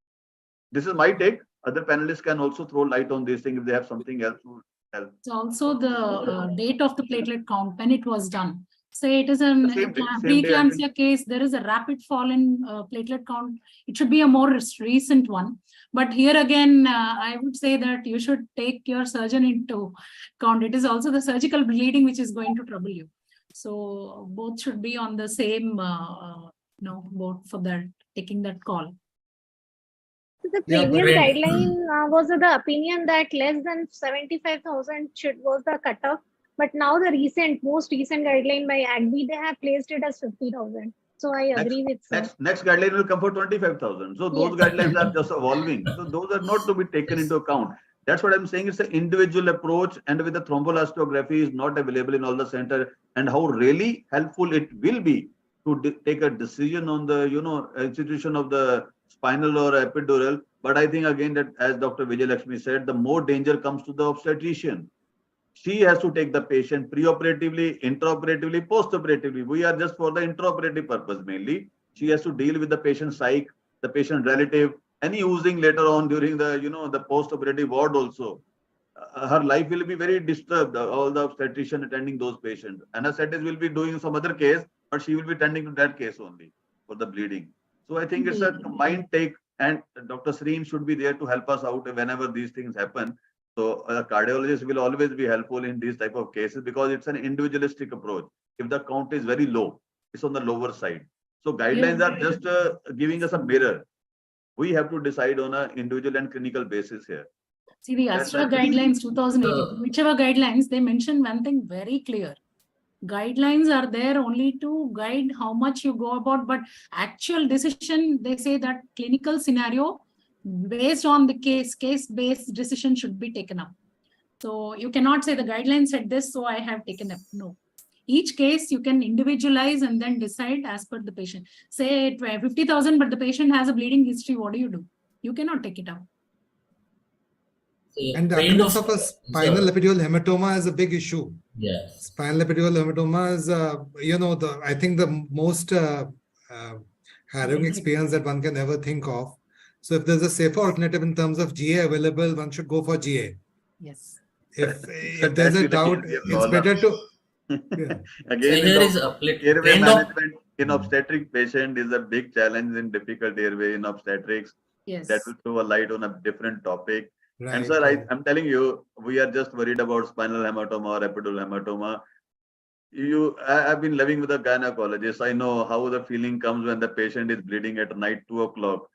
This is my take. Other panelists can also throw light on this thing if they have something else to tell. It's also the date of the platelet count when it was done. Say it is an preeclampsia case, there is a rapid fall in platelet count. It should be a more recent one. But here again, I would say that you should take your surgeon into account. It is also the surgical bleeding which is going to trouble you. So both should be on the same boat for that, taking that call. The previous guideline was the opinion that less than 75,000 was the cutoff. But now the most recent guideline by AGB, they have placed it as 50,000. So I agree with next guideline will come for 25,000. So those guidelines are just evolving. So those are not to be taken into account. That's what I'm saying. It's an individual approach, and with the thromboelastography is not available in all the center, and how really helpful it will be to take a decision on the institution of the spinal or epidural. But I think again that, as Dr. Vijay Lakshmi said, the more danger comes to the obstetrician. She has to take the patient preoperatively, intraoperatively, postoperatively. We are just for the intraoperative purpose mainly. She has to deal with the patient psych, the patient relative, any using later on during the the postoperative ward also. Her life will be very disturbed. All the obstetrician attending those patients. Anesthetist will be doing some other case, but she will be attending to that case only for the bleeding. So I think it's a combined take, and Dr. Sreem should be there to help us out whenever these things happen. So a cardiologist will always be helpful in these type of cases because it's an individualistic approach. If the count is very low, it's on the lower side. So guidelines are just giving us a mirror. We have to decide on an individual and clinical basis here. See the ASTRA guidelines 2018, whichever guidelines, they mention one thing very clear. Guidelines are there only to guide how much you go about, but actual decision, they say that clinical scenario based on the case-based decision should be taken up. So you cannot say the guidelines said this, so I have taken up. No. Each case you can individualize and then decide as per the patient. Say 50,000, but the patient has a bleeding history. What do? You cannot take it up. And the occurrence of a spinal epidural hematoma is a big issue. Yes. Spinal epidural hematoma is, I think the most harrowing experience that one can ever think of. So if there's a safer alternative in terms of GA available, one should go for GA. Yes. If there's a doubt, it's better to. Yeah. Again, airway management in obstetric patient is a big challenge in difficult airway in obstetrics. Yes. That will throw a light on a different topic. Right, and sir, I'm telling you, we are just worried about spinal hematoma or epidural hematoma. I've been living with a gynecologist. I know how the feeling comes when the patient is bleeding at night, 2 o'clock.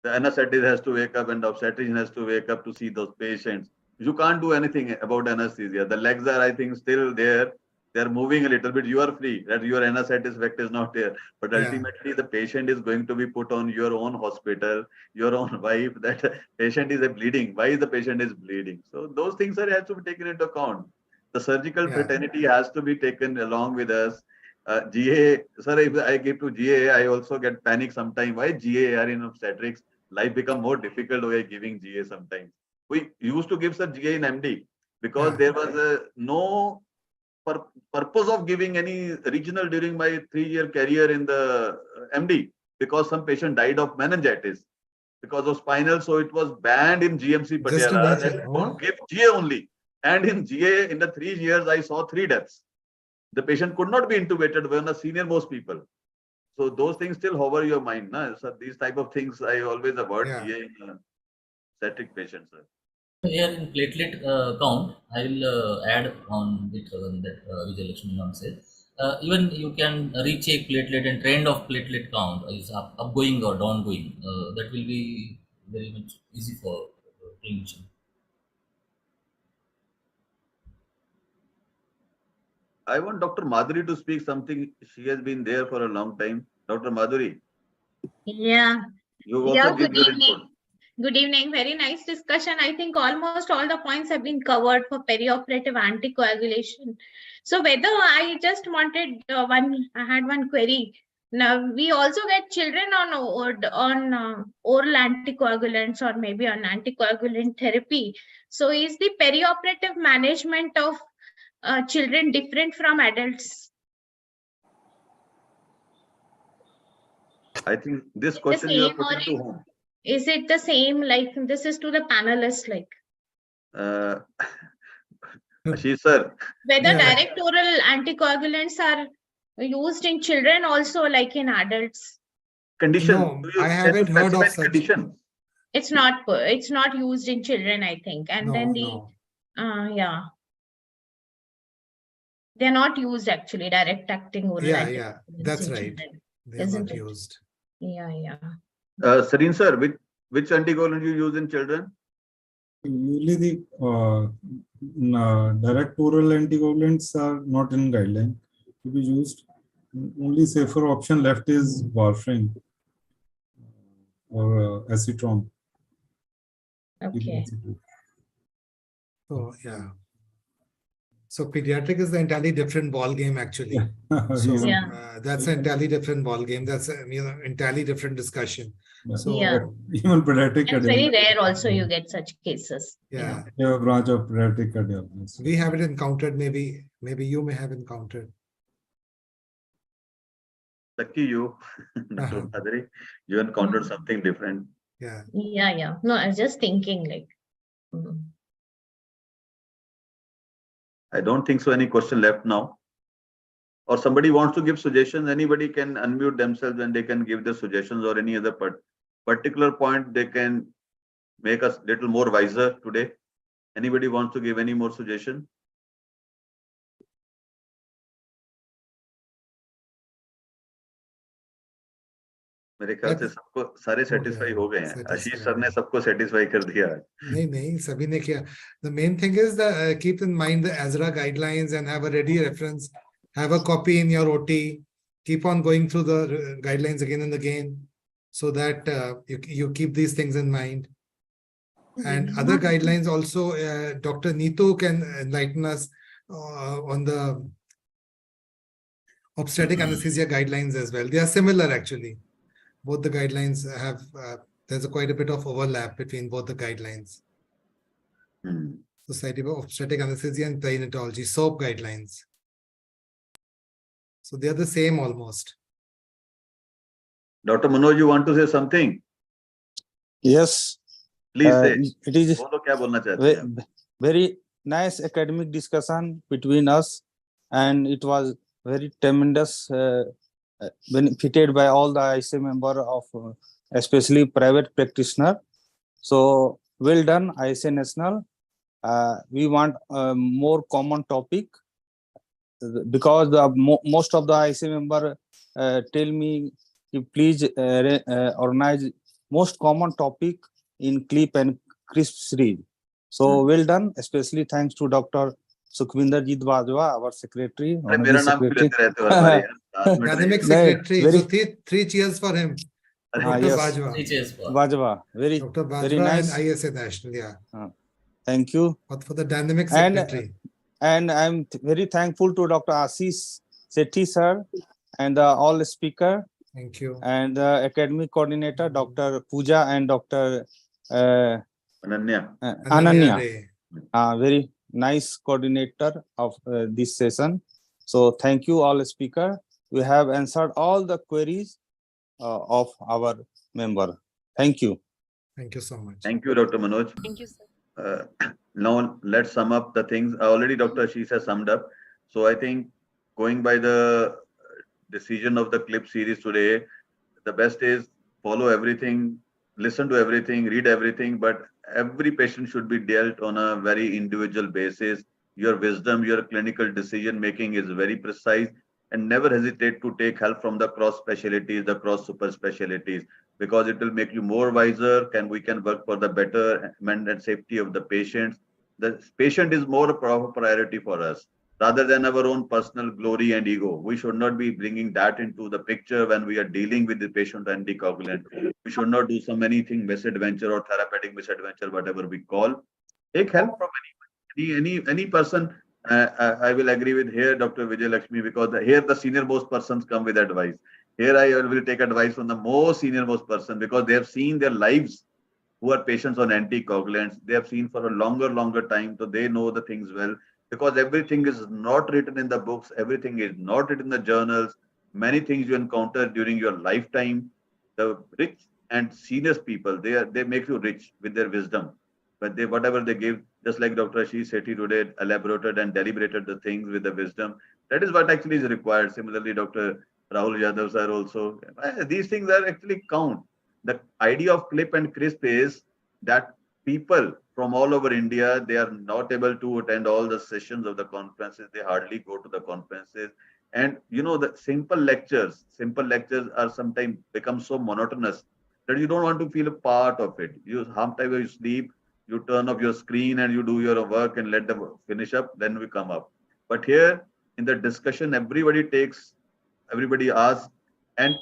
The anesthetist has to wake up and the obstetrician has to wake up to see those patients. You can't do anything about anesthesia. The legs are, I think, still there. They're moving a little bit. You are free. That your anesthetist effect is not there. But ultimately, the patient is going to be put on your own hospital, your own wife. That patient is bleeding. Why is the patient is bleeding? So those things are has to be taken into account. The surgical fraternity has to be taken along with us. GA, sir, if I give to GA, I also get panic sometimes. Why GA are in obstetrics? Life become more difficult by giving GA sometimes. We used to give sir GA in MD because there was no purpose of giving any regional during my 3-year career in the MD because some patient died of meningitis because of spinal. So it was banned in GMC Patiala that don't give GA only. And in GA, in the 3 years, I saw 3 deaths. The patient could not be intubated when the senior most people. So those things still hover your mind. Na? So these type of things I always avoid GA in obstetric patients. Sir. Here in platelet count, I will add on it that Vijay Lakshmi said. Even you can recheck platelet and trend of platelet count is upgoing or downgoing. That will be very much easy for clinician. I want Dr. Madhuri to speak something. She has been there for a long time. Dr. Madhuri. Yeah. You also give your input. Good evening. Very nice discussion. I think almost all the points have been covered for perioperative anticoagulation. So whether I just wanted I had one query. Now we also get children on oral anticoagulants or maybe on anticoagulant therapy. So is the perioperative management of children different from adults? I think this The question you are same or putting to whom? is it the same? Like this is to the panelists, like Ashish sir. whether Yeah. direct oral anticoagulants are used in children also like in adults. Condition. No, Do you, I can you haven't heard specify of the such. condition? It's not used in children, I think. And No, then yeah, they're not used actually, direct acting oral Yeah, anticoagulants that's in right. children, They are isn't not it? used. Yeah. Sareen sir, which anticoagulant you use in children? Usually the direct oral anticoagulants are not in guideline to be used. Only safer option left is warfarin or acetron. Okay. So yeah. So pediatric is the entirely different ball game actually. So Yeah. that's an entirely different ball game. That's a, entirely different discussion. So Yeah. Even pediatric It's very rare also you get such cases. yeah, a branch of pediatric cardiology. we haven't encountered. Maybe you may have encountered. Lucky you, Dr. Padri, you encountered something different. Yeah. No, I was just thinking like. I don't think so. Any question left now? Or somebody wants to give suggestions, anybody can unmute themselves and they can give their suggestions or any other particular point they can make us little more wiser today. Anybody wants to give any more suggestion? मेरे ख्याल से सबको सारे satisfy हो गए हैं आशीष sir ने सबको सेटिस्फाई कर दिया है नहीं सभी ने किया the main thing is the keep in mind the ASRA guidelines and have a ready reference, have a copy in your OT, keep on going through the guidelines again and again so that you keep these things in mind. And other guidelines also, Dr. Neetu can enlighten us on the obstetric anesthesia guidelines as well. They are similar actually. Both the guidelines have, there's quite a bit of overlap between both the guidelines. Society of Obstetric Anesthesia and Perinatology, SOAP guidelines. So they are the same almost. Dr. Manoj, you want to say something? Yes. Please say. It is very nice academic discussion between us, and it was very tremendous, benefited by all the ISA member of, especially private practitioner. So well done, ISA National. We want more common topic because most of the ISA member tell me to please organize most common topic in clip and crisp series. So well done, especially thanks to Dr. Sukhvinder Jeet Bajwa, our secretary. Academic secretary. So three cheers for him. Dr. Yes. Bajwa. Bajwa. Dr. Bajwa very nice. And ISA National, yeah. Thank you. For the dynamic secretary. And I'm very thankful to Dr. Ashish Sethi sir and all speaker. Thank you. And academic coordinator, Dr. Pooja and Dr. Ananya. Very nice coordinator of this session. So thank you all speaker. We have answered all the queries of our member. Thank you. Thank you so much. Thank you, Dr. Manoj. Thank you, sir. Now let's sum up the things. Already Dr. Ashish has summed up. So I think going by the decision of the clip series today, the best is follow everything, listen to everything, read everything, but every patient should be dealt on a very individual basis. Your wisdom, your clinical decision making is very precise, and never hesitate to take help from the cross specialties, the cross super specialties, because it will make you more wiser. We can work for the betterment and safety of the patients. The patient is more a priority for us rather than our own personal glory and ego. We should not be bringing that into the picture when we are dealing with the patient anticoagulant. We should not do some anything misadventure or therapeutic misadventure, whatever we call. Take help from any person. I will agree with here Dr. Vijay Lakshmi, because here the senior most persons come with advice. Here I will take advice from the most senior most person, because they have seen their lives, who are patients on anticoagulants. They have seen for a longer time, so they know the things well. Because everything is not written in the books, everything is not written in the journals. Many things you encounter during your lifetime. The rich and senior people, they make you rich with their wisdom. But whatever they give, just like Dr. Ashish Sethi today elaborated and deliberated the things with the wisdom. That is what actually is required. Similarly, Dr. Rahul Yadav sir also. These things are actually count. The idea of clip and crisp is that people from all over India, they are not able to attend all the sessions of the conferences. They hardly go to the conferences. And the simple lectures are sometimes become so monotonous that you don't want to feel a part of it. Sometimes you sleep, you turn off your screen and you do your work and let them finish up, then we come up. But here in the discussion, everybody asks, and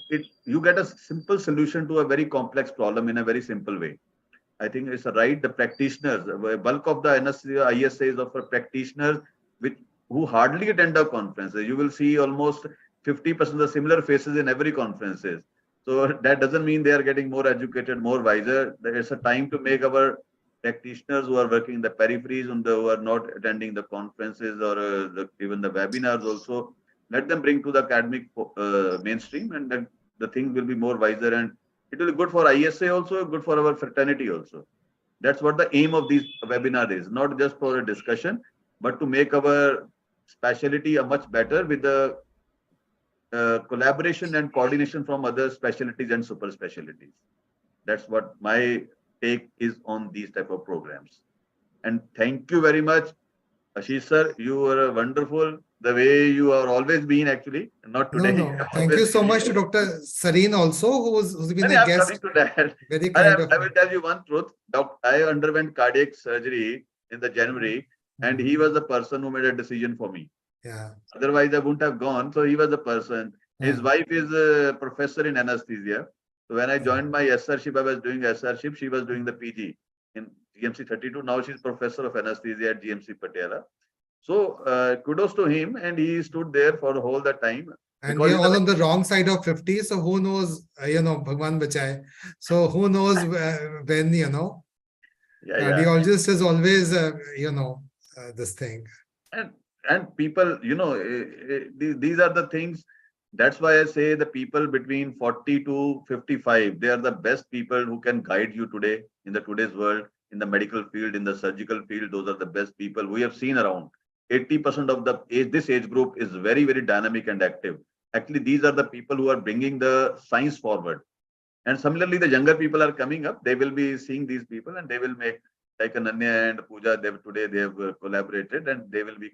you get a simple solution to a very complex problem in a very simple way. I think it's right. The practitioners, bulk of the anesthesia ISAs of practitioners, who hardly attend the conferences. You will see almost 50% of the similar faces in every conferences. So that doesn't mean they are getting more educated, more wiser. There is a time to make our practitioners who are working in the peripheries and who are not attending the conferences or even the webinars also, let them bring to the academic mainstream, and then the thing will be more wiser, and it will be good for ISA also, good for our fraternity also. That's what the aim of these webinar is, not just for a discussion, but to make our specialty a much better with the collaboration and coordination from other specialties and super specialties. That's what my take is on these type of programs. And thank you very much, Ashish sir. You were wonderful. The way you are always been, actually, not today. No. Thank you so much to Dr. Sareen also, who's been a guest. Coming to that. Very kind of. I will tell you one truth. I underwent cardiac surgery in the January, and he was the person who made a decision for me. Yeah. Otherwise, I wouldn't have gone. So he was the person. His wife is a professor in anesthesia. So when I joined my SRship, I was doing SRship. She was doing the PG in GMC 32. Now she's professor of anesthesia at GMC Patiala. So kudos to him, and he stood there for the whole time. And we are all on the wrong side of 50, so who knows, Bhagwan Bachai. So who knows when, cardiologist is always, this thing. And people, these are the things. That's why I say the people between 40 to 55, they are the best people who can guide you today in today's world, in the medical field, in the surgical field. Those are the best people we have seen around. 80% of this age group is very, very dynamic and active. Actually, these are the people who are bringing the science forward. And similarly, the younger people are coming up. They will be seeing these people, and they will make, like Ananya and Pooja, today they have collaborated, and they will be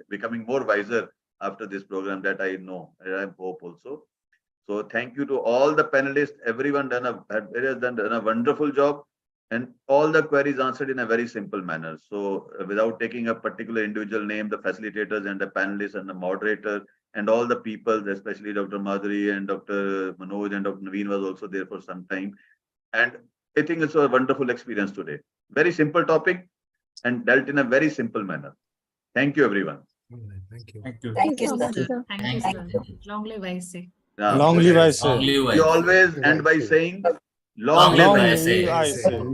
becoming more wiser after this program. That I know, and I hope also. So thank you to all the panelists. Everyone has done a wonderful job, and all the queries answered in a very simple manner. So without taking a particular individual name, the facilitators and the panelists and the moderator and all the people, especially Dr. Madhuri and Dr. Manoj and Dr. Naveen was also there for some time. And I think it's a wonderful experience today. Very simple topic and dealt in a very simple manner. Thank you, everyone. Thank you. Thank you, Thank you, sir. sir. Thank you, sir. Long live ISA. Long live ISA. We always end by saying, Long live Long ISA. live ISA.